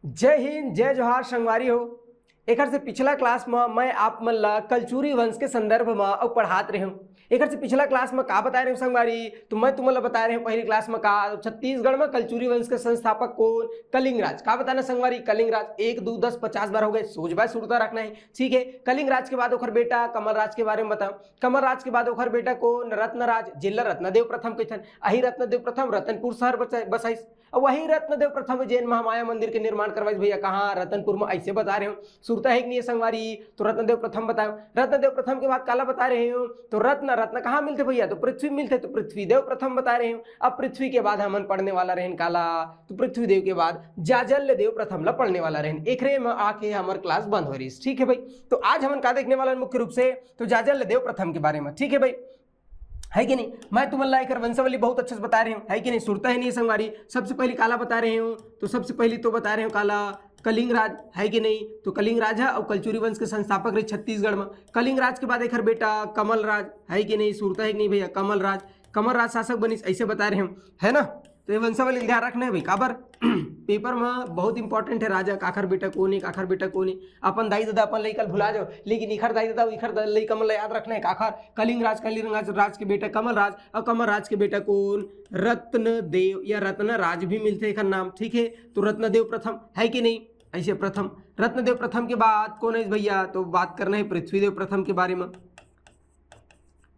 जय हिंद जय जोहार संगवारी हो। एक से पिछला क्लास में मैं आप मन ला कलचुरी वंश के संदर्भ में अब पढ़ात रहे हूँ। एक से पिछला क्लास में का बता रहे हूँ संगवारी, तो मैं तुम बता रहे हूँ पहली क्लास में का छत्तीसगढ़ में कलचुरी वंश के संस्थापक कौन, कलिंगराज। का बताना संगवारी, कलिंगराज। 1 2 10 50 बार हो गए, सोच बाय सुरता रखना है, ठीक है। कलिंगराज के बाद ओखर बेटा कमलराज के बारे में बताओ। कमलराज के बाद ओखर बेटा कौन, रत्नराज, जिला रत्नदेव प्रथम कहथन। अही रत्नदेव प्रथम रतनपुर शहर बसाइस। वही रत्नदेव प्रथम जैन महामाया मंदिर के निर्माण करवाइस भैया, कहाँ, रतनपुर में। ऐसे बता रहे हो, सुरता है कि नहीं संगवारी, तो रत्नदेव प्रथम बताओ। रत्नदेव प्रथम के बाद काला बता रहे हो, तो रत्न कहाँ मिलते भैया, तो पृथ्वी मिलते, तो पृथ्वीदेव प्रथम बता रहे हो। अब पृथ्वी के बाद हमन पढ़ने वाला रहन काला, तो पृथ्वीदेव के बाद जाजल्य देव प्रथम ला पढ़ने वाला रहन। एकरे में आके हमार क्लास बंद हो रही, ठीक है भाई। तो आज हमन का देखने वाला मुख्य रूप से तो जाजल्य देव प्रथम के बारे में, ठीक है भाई, है कि नहीं। मैं तुम्हें एक वंशावली बहुत अच्छे से बता रहे हूँ, है कि नहीं, सुरता है नहीं संगवारी। सबसे पहले काला बता रहे हूँ, तो सबसे पहले तो बता रहे हूँ काला कलिंगराज, है कि नहीं। तो कलिंगराज है और कलचुरी वंश के संस्थापक रहे छत्तीसगढ़ में। कलिंगराज के बाद एक बेटा कमलराज, है कि नहीं, सुरता है कि नहीं भैया, कमलराज। कमलराज शासक बनी, ऐसे बता रहे हम, है ना। तो ये वंशावली ध्यान रखना है भाई, काबर पेपर में बहुत इंपॉर्टेंट है। राजा काखर बेटा कौन है, काखर बेटा कौन है। अपन दाई दादा अपन लई कल भुला जाओ, लेकिन इखर दाई दादा इखर लई कमल याद रखना है। काखर कलिंगराज, कलिंगराज राज के बेटा कमलराज, और कमलराज के बेटा कौन, रत्नदेव या रत्नराज भी मिलते एक नाम, ठीक है। तो रत्नदेव प्रथम, है कि नहीं, ऐसे प्रथम। रत्नदेव प्रथम के बाद कौन है भैया, तो बात करना है पृथ्वीदेव प्रथम के बारे में।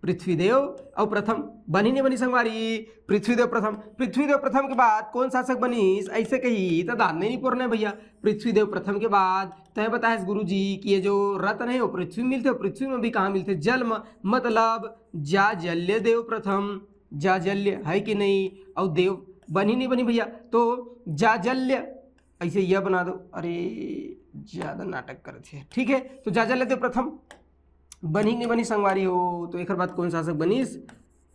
पृथ्वीदेव और प्रथम बनी नहीं बनी संगवारी, पृथ्वीदेव प्रथम। पृथ्वीदेव प्रथम के बाद कौन शासक बनीस, ऐसे कही तो दान नहीं पूर्ण भैया। पृथ्वीदेव प्रथम के बाद तय बताए गुरु जी कि ये जो रत्न है वो पृथ्वी में मिलते, पृथ्वी में भी कहाँ मिलते, जल में, मतलब जाजल्य देव प्रथम। जाजल्य, है कि नहीं, और देव बनी नहीं बनी भैया, तो जाजल्य ऐसे यह बना दो। अरे ज्यादा नाटक करते हैं, ठीक है। तो जाजल्य देव प्रथम बनी नहीं बनी संगवारी हो, तो एक बात कौन शासक बनीस,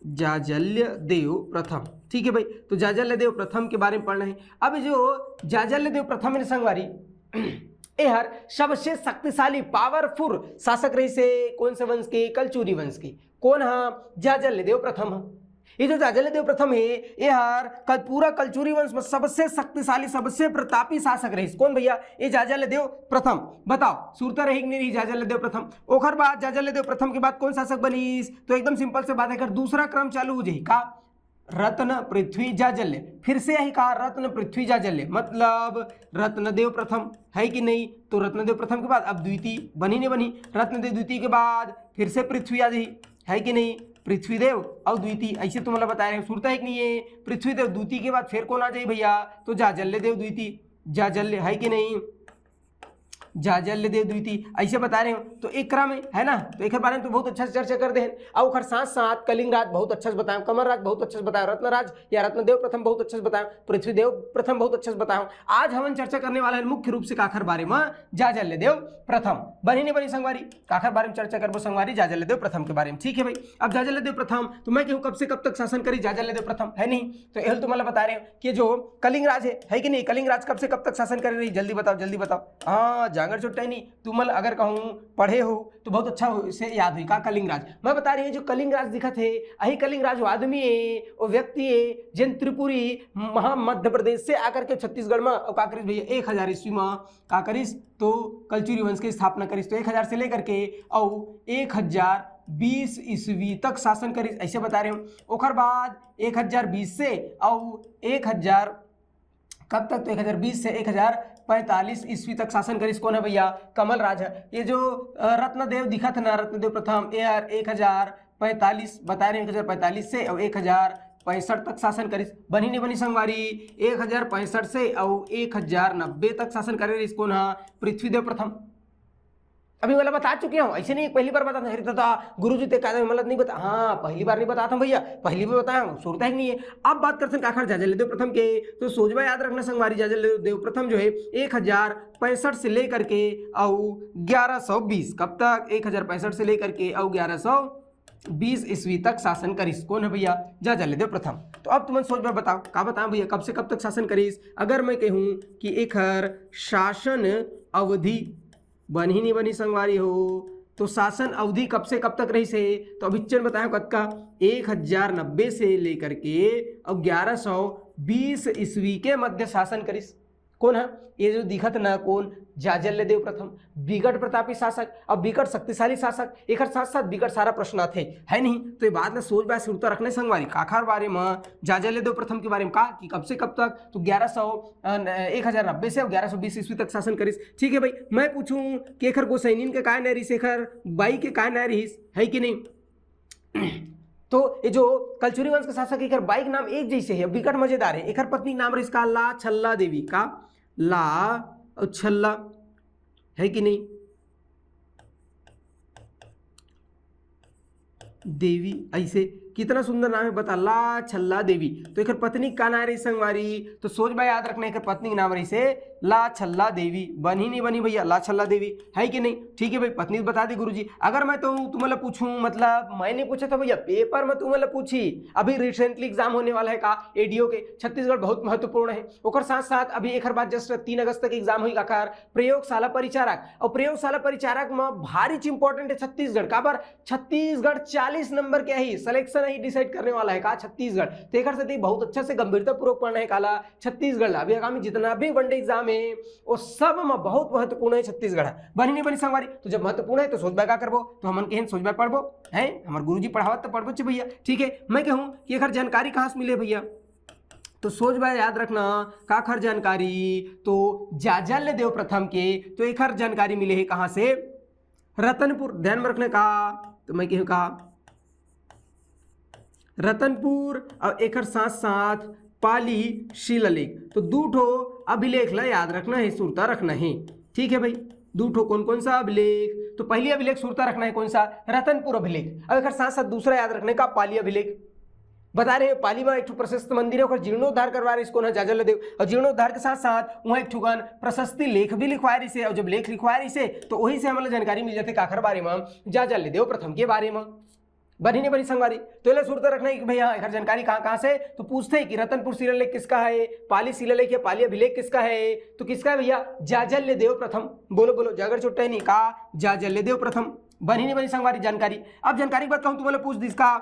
जाजल्य देव प्रथम, ठीक है भाई। तो जाजल्य देव प्रथम के बारे में पढ़ना है। अब जो जाजल्य देव प्रथम है संगवारी, यह सबसे शक्तिशाली पावरफुल शासक रही से कौन से वंश के, कलचुरी वंश के। कौन है, जाजल्य देव प्रथम है। ये जो जाजल्य देव प्रथम है, यह पूरा कलचुरी वंश में सबसे शक्तिशाली सबसे प्रतापी शासक रही। कौन भैया, ये जाजल्य देव प्रथम। बताओ सुरता रही नहीं रही, जाजल्य देव प्रथम। ओखर बाद जाजल्य देव प्रथम के बाद कौन शासक बनीस, तो एकदम सिंपल से बात है, दूसरा क्रम चालू हो जाए का, रत्न पृथ्वी जाजल्य। फिर से यही कहा, रत्न पृथ्वी जाजल्य, मतलब रत्नदेव प्रथम, है कि नहीं। तो रत्नदेव प्रथम के बाद अब द्वितीय बनी नहीं बनी, रत्नदेव द्वितीय के बाद फिर से पृथ्वी आ जाए, है कि नहीं, पृथ्वीदेव और द्वितीय, ऐसे तुम्हारा बता रहे हैं। सुरता है कि नहीं है, पृथ्वीदेव द्वितीय के बाद फिर कौन आ जाए भैया, तो जाजल्य देव द्वितीय, जाजल्य, है कि नहीं, जाजल्य देव द्वितीय, ऐसे बता रहे हो। तो एक क्रम है ना, तो एक बारे में तो बहुत अच्छा से चर्चा कर दे हैं। और साथ साथ कलिंगराज बहुत अच्छा से बताया, कमलराज बहुत अच्छा से बताया, रत्नराज या रत्नदेव प्रथम बहुत अच्छा से बताया, पृथ्वीदेव प्रथम बहुत अच्छा से बताया। आज हम चर्चा करने वाला है मुख्य रूप से काखर बारे में, जाजल्य देव प्रथम। बनी नहीं बनी संगवारी, काखर बारे में चर्चा करबो संगवारी, जाजल्य देव प्रथम के बारे में, ठीक है भाई। अब जाजल्य देव प्रथम, तो मैं कहूँ कब से कब तक शासन करी जाजल्य देव प्रथम, है नहीं। तो यह तुम्हारा बता रहे हो कि जो कलिंगराज है कि नहीं, कलिंगराज कब से कब तक शासन कर रही, जल्दी बताओ जल्दी बताओ। हाँ, जागर चुट्टा नहीं, तुम अगर कहूँ पढ़े हो तो बहुत अच्छा हो, इसे याद हुई का कलिंगराज। मैं बता रही हूँ जो कलिंगराज दिखत है, यही कलिंगराज वो आदमी है, वो व्यक्ति है जिन त्रिपुरी मध्य प्रदेश से आकर के छत्तीसगढ़ में का करिस भैया 1000 ईस्वी में का करिस, तो कलचुरी वंश की स्थापना करिस। तो 1000 से लेकर के और 1020 ईस्वी तक शासन करिस, ऐसे बता रहे हूँ। ओखर बाद 1020 से और 1000 कब तक, तो 1020 से 1045 ईस्वी तक शासन करिस। कौन है भैया, कमलराज है। ये जो रत्नदेव दिखत ना, रत्नदेव प्रथम, यार 1045 बता रहे हैं, 1045 से और 1065 तक शासन करिस। बनी नहीं बनी संगवारी, 1065 से और 1090 तक शासन करे। कौन है, पृथ्वीदेव प्रथम। अभी मतलब बता चुके हूँ, ऐसे नहीं पहली बार बताता, अरे दादा गुरुजी ते कहते मतलब नहीं बता, हाँ पहली बार नहीं बताता भैया, पहली बार बताया हूँ, सुरता ही नहीं है। अब बात करते हैं काखर जाजल्य देव प्रथम के, तो सोचबा याद रखना संगवारी, जाजल्य देव प्रथम जो है 1065 से लेकर के और 1120, कब तक, 1065 से लेकर के और 1120 ईस्वी तक शासन करिस। कौन है भैया, जाजल्य देव प्रथम। तो अब तुम सोच में बताओ, का बताओ भैया कब से कब तक शासन करिस। अगर मैं कहूँ कि एक शासन अवधि बनी नहीं बनी संगवारी हो, तो शासन अवधि कब से कब तक रही से, तो अभिचन बताया कद का 1090 से लेकर के और 1120 ईस्वी के मध्य शासन करिस। कौन है ये जो दिखत न कौन जाजल्यदेव प्रथम विकट प्रतापी शासक और विकट शक्तिशाली शासक एक साथ साथ विकट सारा प्रश्न थे है नहीं। तो ये बात ना सोच बात सुनता रखने संगवारी काखार बारे में जाजल्यदेव प्रथम के बारे में कहा कि कब से कब तक तो 1090 से 1120 ईस्वी तक शासन करिस। ठीक है भाई, मैं पूछूं कि एखर गोसैनीन के काय न रही एखर बाई के काय न रही है कि नहीं। तो ये जो कलचुरी वंश के शासक एकर बाई के नाम एक जैसे है, विकट मजेदार है। एकर पत्नी नाम रही इसका ला छल्ला देवी का ला और छल्ला है कि नहीं देवी, ऐसे कितना सुंदर नाम है बता, ला छल्ला देवी। तो एक पत्नी का नाम रही संगवारी, तो सोच भाई याद रखना एक पत्नी के नाम रही से ला छल्ला देवी। बनी नहीं बनी भैया ला छल्ला देवी है कि नहीं। ठीक है भाई, पत्नी तो बता दी गुरुजी। अगर मैं तो तुम्हें पूछूं मतलब मैं नहीं पूछा था भैया, पेपर में तुम्हें पूछी अभी रिसेंटली एग्जाम होने वाला है का एडीओ के छत्तीसगढ़ बहुत महत्वपूर्ण है। और साथ साथ अभी एक बार जस्ट 3 अगस्त तक एग्जाम हुई आकार प्रयोगशाला परिचारक, और प्रयोगशाला परिचारक में भारी इंपॉर्टेंट है छत्तीसगढ़ का बार छत्तीसगढ़ 40 नंबर के ही सिलेक्शन ही डिसाइड करने वाला है का छत्तीसगढ़। तेकर से बहुत अच्छा से गंभीरता पूर्वक पढ़ना है काला छत्तीसगढ़। अभी आगामी जितना भी वनडे एग्जाम है वो सब में बहुत महत्वपूर्ण है छत्तीसगढ़। बनी नहीं बनी संगवारी, तो जब महत्वपूर्ण है तो सोचबा का करबो, तो हमन के सोचबा पढ़बो है, हमारे गुरुजी पढ़ावत तो पढ़बो चे भैया। ठीक है, मैं कहूं कि एकर जानकारी कहां से मिले भैया, तो सोच भाई याद रखना काखर जानकारी तो जाजल्यदेव प्रथम के, तो एकर जानकारी मिले है कहां से रतनपुर। ध्यान में रखने का, तो मैं कहूं का रतनपुर और एकर साथ साथ पाली शिलालेख। तो दूठो अभिलेख ला याद रखना है, सुरता रखना है। ठीक है भाई, दूठो कौन कौन सा अभिलेख, तो पहली अभिलेख सुरता रखना है कौन सा रतनपुर अभिलेख। अब एकर साथ साथ दूसरा याद रखने का पाली अभिलेख। बता रहे पाली में एक प्रशस्त मंदिर है और जीर्णोद्धार करवा रहे इसको ना जाजल्यदेव, और जीर्णोद्धार के साथ साथ वहाँ एक ठुकन प्रशस्ति लेख भी लिखवा रही से, और जब लेख लिखवा रही से तो वही से हमें जानकारी मिल जाती काखर बारे में जाजल्यदेव प्रथम के बारे में। बनी नहीं बनी संगवारी, तो ये सुरता रखना है कि भैया एक जानकारी कहाँ से, तो पूछते हैं कि रतनपुर शिलालेख किसका है, पाली शिलालेख या पाली अभिलेख किसका है, तो किसका है भैया जाजल्यदेव प्रथम। बोलो बोलो जागर चुट्टा नहीं का जाजल्यदेव प्रथम। बनी नहीं बनी संगवारी जानकारी। अब जानकारी की बात कहूँ तुम्हारे पूछ दिसका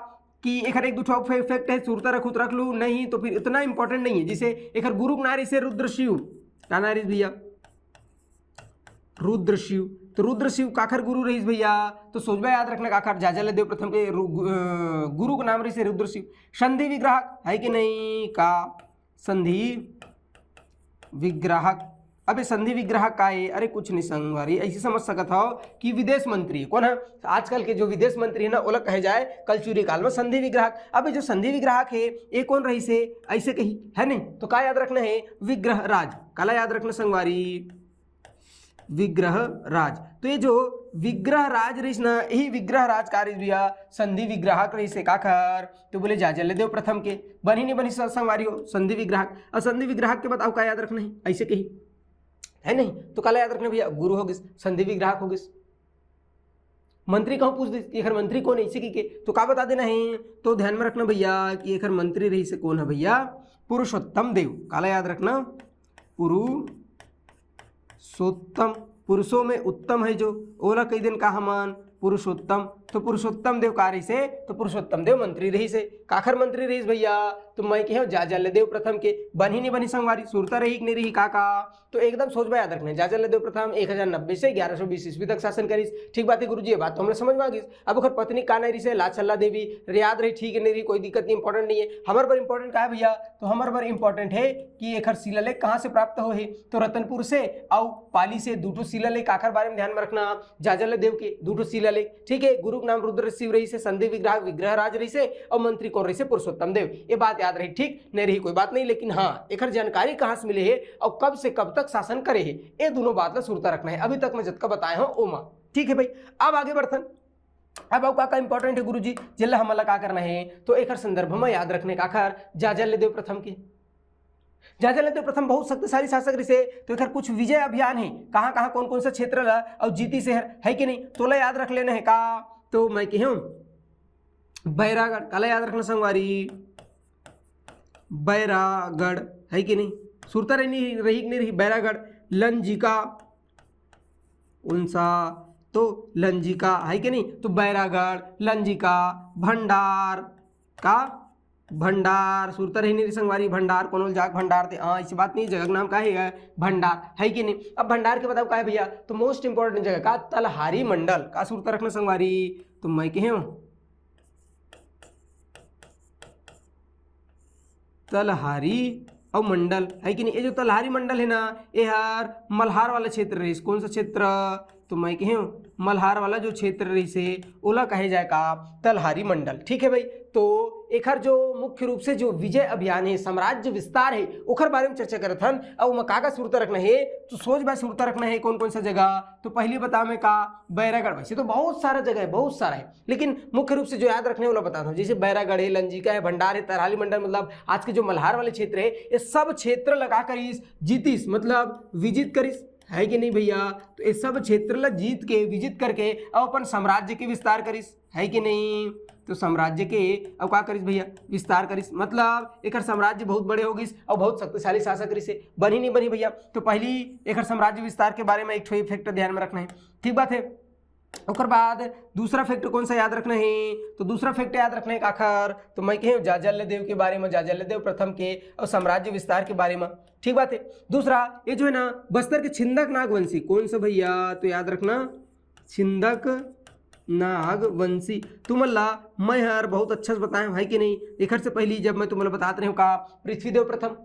कि एक दो फैक्ट है सुरता रख लू नहीं तो फिर इतना इंपॉर्टेंट नहीं है। जिसे एक गुरु नारी से रुद्र शिव का नारी भैया रुद्र शिव, तो रुद्र शिव काखर गुरु रही भैया, तो सोचबा याद रखना काखर जाजल्यदेव प्रथम के गुरु का नाम रही से रुद्र शिव। संधि विग्राहक है कि नहीं का संधि विग्राहक। अबे संधि विग्राहक का है, अरे कुछ नहीं संगवारी ऐसे समझ सकता हो कि विदेश मंत्री कौन है, आजकल के जो विदेश मंत्री है ना ओला कहे जाए कलचुरी काल में संधि विग्राहक। अबे जो संधि विग्राहक है ये कौन रही से ऐसे कही है नहीं, तो क्या याद रखना है विग्रह राज। काला याद रखना संगवारी विग्रह राज। तो ये जो विग्रह राज रही ना यही विग्रह राज कार्य भैया संधि विग्राहक रही से काखर, तो बोले जाजल्यदेव प्रथम के। बनी नहीं बनी संगवारी हो संधि विग्राहक। और संधि विग्राहक के बाद अब क्या याद रखना है ऐसे कही है नहीं, तो काला याद रखना भैया गुरु हो गिस संधि विग्राहक हो गिस। मंत्री कहूँ पूछ दी एखर मंत्री कौन है इसी के, तो का बता देना है, तो ध्यान में रखना भैया कि एखर मंत्री रही से कौन है भैया पुरुषोत्तम देव। काला याद रखना पुरुषोत्तम, पुरुषों में उत्तम है जो ओला कई दिन का हमान पुरुषोत्तम, तो पुरुषोत्तम देव का रही से, तो पुरुषोत्तम देव मंत्री रही से। काखर मंत्री रही भैया, तो मैं कह जाजल्यदेव प्रथम के। बनी नहीं बनी संगवारी सुरता रही कि नहीं रही काका, तो एकदम सोच बा याद रखना जाजल्यदेव प्रथम 1090 से 1120 ईस्वी तक शासन करी। ठीक बात है गुरुजी, ये बात तो हमने समझ में आ गई। अब ओकर पत्नी का नहीं रही से लाछल्ला देवी याद रही, ठीक है नहीं रही कोई दिक्कत नहीं, इंपॉर्टेंट नहीं है। हमारे पर इंपॉर्टेंट का है भैया, तो हमारे पर इंपॉर्टेंट है कि एखर शिलालेख कहाँ से प्राप्त हो है, तो रतनपुर से और पाली से। दूठो शिलालेख आखिर बारे में ध्यान में रखना जाजल्यदेव के दूठो शिलालेख। ठीक है, गुरु नाम रुद्र शिव रही से, संधि विग्राहक विग्रह राज रही से, और मंत्री कौन रही से पुरुषोत्तम देव। ये बात याद रही, ठीक नहीं रही कोई बात नहीं, लेकिन हाँ एखर जानकारी कहाँ से मिले है और कब से कब तक शासन करे है, ये दोनों बात ला सुरता रखना है। अभी तक मैं जतका बताया हूँ ओमा। ठीक है भाई, अब आगे बढ़थन। अब का इंपॉर्टेंट है गुरुजी जिला हमला का करना है, तो एखर संदर्भ में याद रखने का आखिर जाजल्यदेव प्रथम के। जाजल्यदेव प्रथम बहुत शक्तिशाली शासक रही से, तो एखर कुछ विजय अभियान है कहाँ कहाँ कौन कौन सा क्षेत्र ला और जीती शहर है कि नहीं, तो ला याद रख लेना है का, तो मैं कहूँ बैरागढ़। काला याद रखना संगवारी बैरागढ़ है कि नहीं, सुरता रही कि नहीं रही बैरागढ़। लंजिका उनसा, तो लंजिका है कि नहीं, तो बैरागढ़ लंजिका भंडार का भंडार सुरतर ही नहीं संगवारी भंडार कोनो जाग भंडार थे हाँ ऐसी बात नहीं जगह का नाम का है भंडार है कि नहीं। अब भंडार के बताओ का है भैया तो मोस्ट इंपॉर्टेंट जगह का तलहारी मंडल का सुरतर रखना संगवारी तो मैं कहे तलहारी और मंडल है कि नहीं। ये जो तलहारी मंडल है ना ये यार मल्हार वाला क्षेत्र रही कौन सा क्षेत्र तो मैं कहे मल्हार वाला जो क्षेत्र रही से ओला कहे जाए का तलहारी मंडल ठीक है भाई। तो एखर जो मुख्य रूप से जो विजय अभियान है साम्राज्य विस्तार है ओखर बारे में चर्चा करत हन और मका का सुरता रखना है तो सोच बाय सुरता रखना है कौन कौन सा जगह तो पहली बता मैं का बैरागढ़ वैसे तो बहुत सारा जगह है बहुत सारा है लेकिन मुख्य रूप से जो याद रखने वाला बताता हूँ जैसे बैरागढ़ है लंजिका है भंडार है तलहारी मंडल मतलब आज के जो मल्हार वाले क्षेत्र है ये सब क्षेत्र लगा करिस जीतिस मतलब विजित करिस है कि नहीं भैया। तो ये सब क्षेत्र ला जीत के विजित करके अब अपन साम्राज्य के विस्तार करिस है कि नहीं। तो साम्राज्य के अब क्या करिस भैया विस्तार करिस मतलब एक साम्राज्य बहुत बड़े हो गइस और बहुत शक्तिशाली शासक करिस बनी नहीं बनी भैया। तो पहली एक साम्राज्य विस्तार के बारे में एक फैक्ट ध्यान में रखना है ठीक बात है। और बाद दूसरा फैक्ट कौन सा याद रखना है तो दूसरा फैक्ट याद रखना है आखिर तो मैं कहे जाजल्य देव के बारे में जाजल्य देव प्रथम के और साम्राज्य विस्तार के बारे में ठीक बात है। दूसरा ये जो है ना बस्तर के छिंदक नागवंशी कौन सा भैया तो याद रखना छिंदक नागवंशी तुम्हारा मैं यार बहुत अच्छा से बताया है कि नहीं। एक से पहली जब मैं तुम्हें बताते रहे का पृथ्वीदेव प्रथम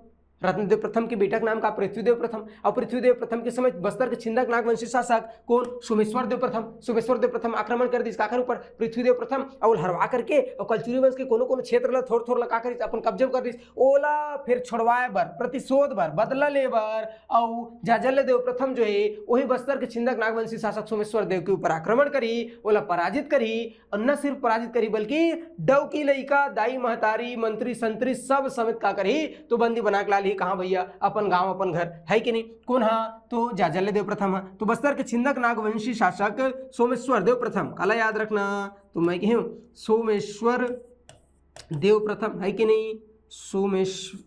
रत्नदेव प्रथम के बेटा का नाम का पृथ्वीदेव प्रथम और पृथ्वीदेव प्रथम के समय बस्तर के छिंदक नागवंशी शासक कौन सोमेश्वर देव प्रथम आक्रमण कर दी काकर ऊपर पृथ्वीदेव प्रथम और हरवा करके और कलचुरी वंश के कोनो कोनो क्षेत्र ला थोड़ थोड़ लगा कर अपन कब्जे कर दी ओला फिर छोड़वाए बर प्रतिशोध बर बदला ले बर और जाजल्य देव प्रथम जो है वही बस्तर के छिंदक नागवंशी शासक सोमेश्वर देव के ऊपर आक्रमण करी ओला पराजित करी और न सिर्फ पराजित करी बल्कि डव की लइका दाई महतारी मंत्री संतरी सब समेत का करी तो बंदी बना के कहाँ भैया अपन गांव अपन घर है कि नहीं कौन हाँ तो जाजल्य देव प्रथम है। तो बस्तर के छिंदक नागवंशी शासक सोमेश्वर देव प्रथम काला याद रखना तो मैं कहूँ सोमेश्वर देव प्रथम है कि नहीं सोमेश्वर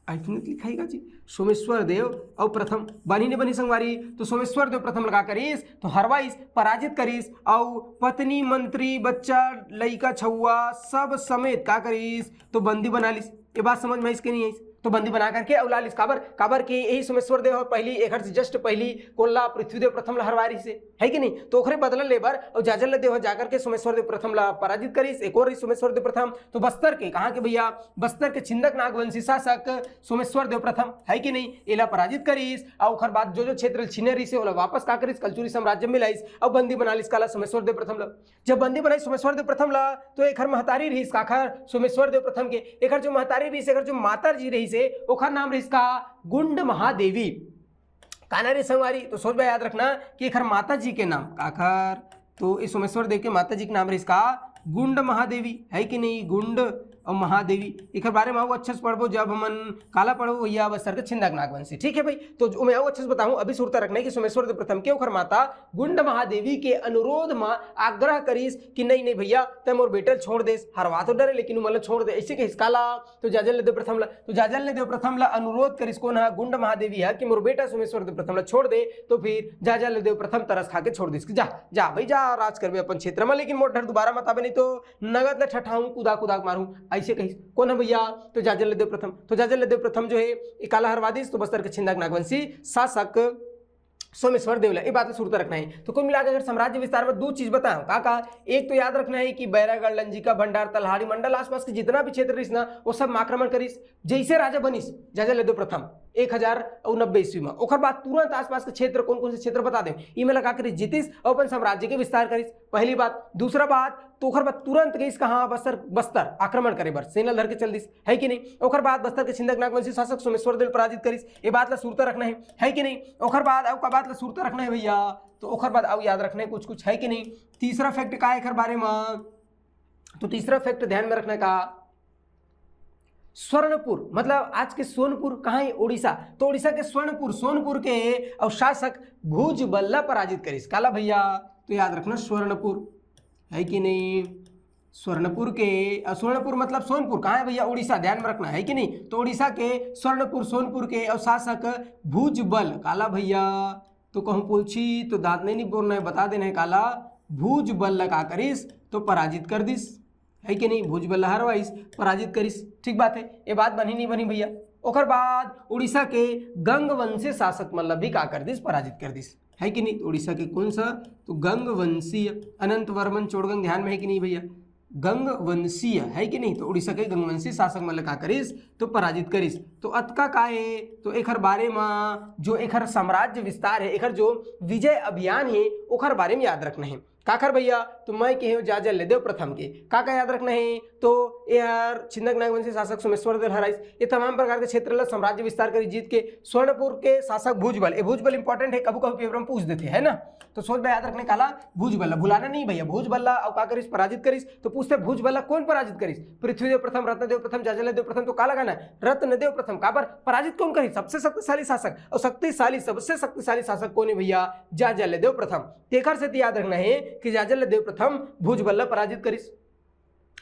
लिखाएगा जी सोमेश्वर देव और प्रथम बनी ने बनी संगवारी तो सोमेश्वर देव प्रथम लगा करीस तो हरवाइस पराजित करीस और पत्नी मंत्री बच्चा लइका छुआ सब समेत का करीस तो बंदी बना लीस। ये बात समझ में इसके नहीं है तो बंदी बना करके अवलालिस काबर के यही सोमेश्वर देव और पहली एक से जस्ट पहली कोल्ला पृथ्वीदेव प्रथम हरवारी से है कि नहीं तो ओखरे बदला लेबर और जाजल्य देव जाकर के सोमेश्वर देव प्रथम ला पराजित करीस एक और सोमेश्वर देव प्रथम तो बस्तर के कहाँ के भैया बस्तर के छिंदक नागवंशी शासक सोमेश्वर देव प्रथम है कि नहीं एला पराजित करीस और ओखर बाद जो क्षेत्र छीने रही से ओला वापस का करीस कलचुरी साम्राज्य में लाइस और बंदी बना लिस काला सोमेश्वर देव प्रथम ला। जब बंदी बनाई सोमेश्वर देव प्रथम ला तो एक महतारी रही काखर सोमेश्वर देव प्रथम के एक जो महतारी रही एक जो माता जी रही से ओखर नाम रही इसका गुंड महादेवी काना रे संगवारी तो सोच याद रखना कि खर माता जी के नाम काखर तो इस सोमेश्वर देव के माता जी के नाम रही इसका गुंड महादेवी है कि नहीं गुंड और महादेवी एक बारे में अच्छे से पढ़बो जब हमन काला पढ़ो भैया बस्तर के छिंदक नागवंशी ठीक है भाई। तो मैं अच्छे से बताऊं अभी सुरता रखना है कि सोमेश्वर देव प्रथम के ओखर माता गुंड महादेवी के अनुरोध में आग्रह करीस कि नहीं नहीं भैया तम और बेटल छोड़ देस हरवा तो डरे लेकिन मतलब छोड़ दे ऐसे के हिस्काला तो जाजल्य देव प्रथम ला अनुरोध करीस कौन है गुंड महादेवी है कि मोर बेटा सोमेश्वर देव प्रथम ला छोड़ दे तो फिर जाजल्य देव प्रथम तरस खा के छोड़ दिस जा जा भाई जा राज करबे अपन क्षेत्र में लेकिन मोर डर दोबारा मत आवे नहीं तो नगद ला ठठाऊं कुदा मारूं ऐसे कही कौन है भैया तो जाजल्य देव प्रथम। तो जाजल्य देव प्रथम जो है काला हरवादिस तो बस्तर के छिंदक नागवंशी शासक सोमेश्वर देवला ये बात सुरता रखना है। तो कुल मिलाकर अगर साम्राज्य विस्तार में दो चीज बताऊं का एक तो याद रखना है कि बैरागढ़ लंजिका भंडार तलहारी मंडल आसपास के जितना भी क्षेत्र रही ना वो सब आक्रमण करीस जैसे राजा बनिस जाजल्य देव प्रथम 1090 ईस्वी में ओखर बाद तुरंत आसपास के क्षेत्र कौन कौन से क्षेत्र बता दें इमें लगा कर जीतिस और अपन साम्राज्य के विस्तार करीस पहली बात। दूसरा बात तो ओखर बाद तुरंत गई कहाँ बस्तर आक्रमण करे बर सेना धर के चल दिस है कि नहीं। ओखर बाद बस्तर के छिंदक नागवंशी शासक सोमेश्वर देव पराजित करीस ये बात ला सुरता रखना है कि नहीं। ओखर बाद अब का बात ला सुरता रखना है भैया तो ओखर बाद अब याद रखना है कुछ है कि नहीं। तीसरा फैक्ट का है बारे में तो तीसरा फैक्ट ध्यान में रखने का स्वर्णपुर मतलब आज के सोनपुर कहाँ है उड़ीसा तो उड़ीसा के सोनपुर के और शासक भुजबल पराजित करीस काला भैया तो याद रखना स्वर्णपुर है कि नहीं। स्वर्णपुर मतलब सोनपुर कहाँ है भैया उड़ीसा ध्यान में रखना है कि नहीं। तो उड़ीसा के सोनपुर के और शासक भुजबल काला भैया तो कहूँ पूछी तो दांत नहीं बोलना है बता देना है काला भुजबल लगा करीस तो पराजित कर दिस है कि नहीं, भुजबल्ला हरवाइस पराजित करिस। ठीक बात है, ये बात बनी नहीं बनी भैया। ओकर बाद उड़ीसा के गंगवंशी शासक मतलब भी का कर दिस, पराजित कर दिस, है कि नहीं। तो उड़ीसा के कौन सा, तो गंगवंशीय अनंत वर्मन चोड़गंग, ध्यान में है कि नहीं भैया, गंगवंशीय है कि नहीं। तो उड़ीसा के गंगवंशी शासक मतलब का करिस, तो पराजित करिस। तो अतका का है, तो एकर बारे में जो एकर साम्राज्य विस्तार है, एकर जो विजय अभियान है ओकर बारे में याद रखना है। काकर भैया, तो मैं कहे जाजल्यदेव प्रथम के का याद रखना है, तो यार छिन्नक नागवंशी शासक सोमेश्वर हराइस, ये तमाम प्रकार के क्षेत्र साम्राज्य विस्तार कर जीत के। स्वर्णपुर के शासक भुजबल, ये भुजबल इंपॉर्टेंट है, कभी कभी पेपर में पूछ देते हैं ना, तो सोच में याद रखने काला भुजबल्ला, भुलाना नहीं भैया, भुजबल्ला और का करिस, पराजित करिस। तो पूछते भुजबल्ला कौन पराजित करिस, पृथ्वीदेव प्रथम, रत्नदेव प्रथम, जाजल्यदेव प्रथम। तो का लगाना है रत्नदेव प्रथम, का पर पराजित कौन करिस, सबसे शक्तिशाली शासक, और शक्तिशाली सबसे शक्तिशाली शासक कौन है भैया, जाजल्यदेव प्रथम। तेखर से याद रखना है कि जाजल्यदेव प्रथम भुजबल्ला पराजित करिस।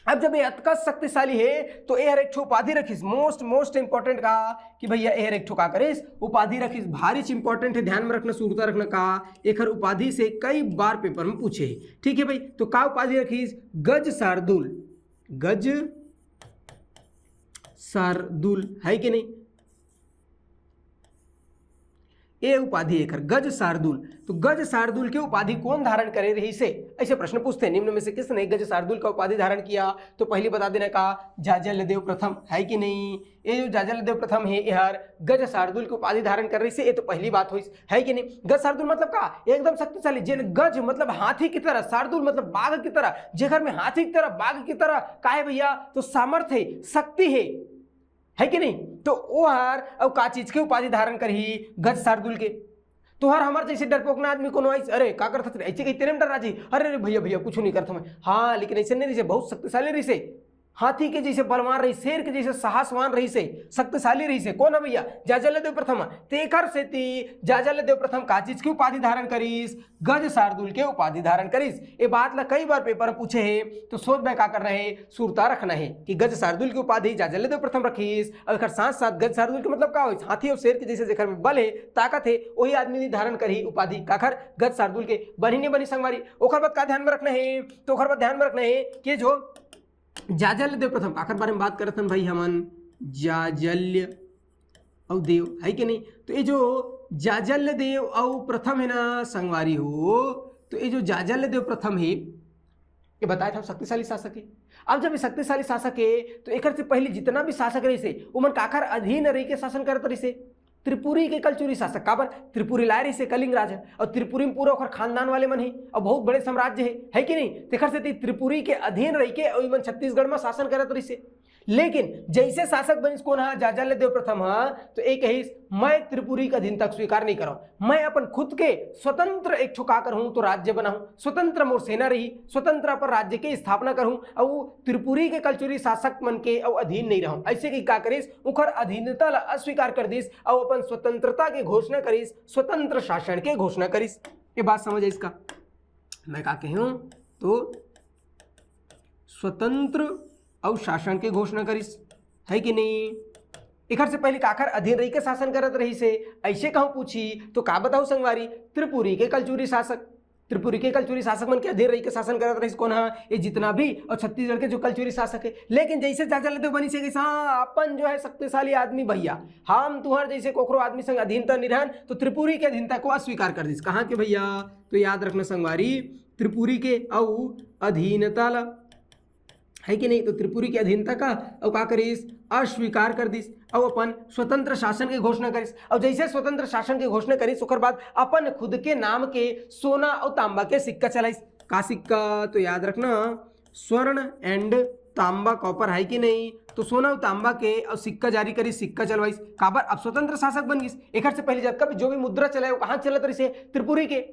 अब जब ये अतका शक्तिशाली है तो ये एक उपाधि रखिस, मोस्ट इंपॉर्टेंट का कि भैया ये एक ठोका करिस उपाधि रखिस, भारी इंपॉर्टेंट है, ध्यान में रखना, सुरता रखना का एक उपाधि से कई बार पेपर में पूछे। ठीक है भाई, तो का उपाधि रखिस, गज शार्दुल, गज शार्दुल है कि नहीं, ये उपाधि एक गज शार्दुल। तो गज शार्दुल की उपाधि कौन धारण करे रही से, ऐसे प्रश्न पूछते हैं, निम्न में से किसने गज शार्दुल का उपाधि धारण किया, तो पहले बता देना का जाजल्यदेव प्रथम, है कि नहीं। ये जो जाजल्यदेव प्रथम है यार गज शार्दुल की उपाधि धारण कर रही से, ये तो पहली बात हुई, है कि नहीं। गज शार्दुल मतलब का एकदम शक्तिशाली, जिन गज मतलब हाथी की तरह, शार्दुल मतलब बाघ की तरह, जेकर में हाथी की तरह बाघ की तरह का है भैया, तो सामर्थ्य है, शक्ति है कि नहीं। तो वो हर अब का चीज के उपाधि धारण कर ही गज शार्दुल के। तो हर हमारे जैसे डरपोक ना आदमी को अरे का करता ऐसे कहीं तेरे में डर राजी, अरे भैया भैया कुछ नहीं करता मैं, हाँ लेकिन ऐसे नहीं रही से, बहुत शक्तिशाली रही से, हाथी के जैसे बलवान रही, शेर के जैसे साहसवान रही से, शक्तिशाली रही से, कौन है भैया, जाजल्यदेव प्रथम। तेखर से ती जाजल्यदेव प्रथम का चीज की उपाधि धारण करिस, गज शार्दुल के उपाधि धारण करिस। ये बात ला कई बार पेपर में पूछे है, तो सोच में क्या करना है, सुरता रखना है कि गज शार्दुल की उपाधि जाजल्यदेव प्रथम रखिस, और साथ साथ गज शार्दुल के मतलब का हो, हाथी और शेर के जैसे जेकर में बल है, ताकत है, वही आदमी धारण करी उपाधि काखर गज शार्दुल के। बनी नहीं बनी संगवारी, ओखर बात का ध्यान में रखना है, तो ओखर बात ध्यान में रखना है कि जो जाजल्यदेव प्रथम आखिर बारे में बात करते हैं भाई हमन, जाजल्य और देव है कि नहीं। तो ये जो जाजल्यदेव और प्रथम है ना संगवारी हो, तो ये जो जाजल्यदेव प्रथम है ये बताया था शक्तिशाली शासक है। अब जब ये शक्तिशाली शासक है तो एक से पहले जितना भी शासक रही से उमन काखर अधीन रही के शासन करते रही से। त्रिपुरी के कलचुरी शासक काबर, त्रिपुरी लाए रही से कलिंग राज है, और त्रिपुरी में पूरा ओखर खानदान वाले मन है, और बहुत बड़े साम्राज्य है कि नहीं। तेखर से त्रिपुरी के अधीन रही के और छत्तीसगढ़ में शासन करत रही से। लेकिन जैसे शासक बनिस कौन है, जाजल्यदेव प्रथम है, तो एक ही मैं त्रिपुरी का अधीनता स्वीकार नहीं करूं, मैं अपन खुद के स्वतंत्र एक ठुका कर हूं तो राज्य बनाऊं, स्वतंत्र मोर सेना रही, स्वतंत्र पर राज्य की स्थापना करूं, और त्रिपुरी के कलचुरी शासक मन के और अधीन नहीं रहूं। ऐसे की का करिस, उखर अधीनता ला अस्वीकार कर दिस और अपन स्वतंत्रता की घोषणा करिस, स्वतंत्र शासन के घोषणा करिस। ये बात समझ है इसका, मैं का कहूं तो स्वतंत्र और शासन के घोषणा करिस, है कि नहीं। एकर से पहले काखर अधीन रही के शासन करत रही से, ऐसे कहूं पूछी तो का बताऊं संगवारी, त्रिपुरी के कलचुरी शासक, त्रिपुरी के कलचुरी शासक मन के अधीन रही के शासन करत रही कौन है, ये जितना भी और छत्तीसगढ़ के जो कलचुरी शासक है। लेकिन जैसे जाजल्यदेव बनी से हाँ अपन जो है शक्तिशाली आदमी भैया, हम तुहर जैसे कोकरो आदमी संग अधीनता नहीं रहन, तो त्रिपुरी के अधीनता को अस्वीकार कर दिस। कहाँ के भैया, तो याद रखना संगवारी, त्रिपुरी के और अधीनता ला, है कि नहीं। तो त्रिपुरी की अधीनता का और का करिस, अस्वीकार कर दिस और अपन स्वतंत्र शासन की घोषणा करिस। और जैसे स्वतंत्र शासन की घोषणा करिस ओकर बाद अपन खुद के नाम के सोना और तांबा के सिक्का चलाइस। का सिक्का, तो याद रखना स्वर्ण एंड तांबा कॉपर, है कि नहीं। तो सोना और तांबा के और सिक्का जारी करी, सिक्का चलवाइस। काबर अब स्वतंत्र शासक बन गई। एक से पहले जब कभी जो भी मुद्रा चलाए वो कहाँ चलत रही से, त्रिपुरी के,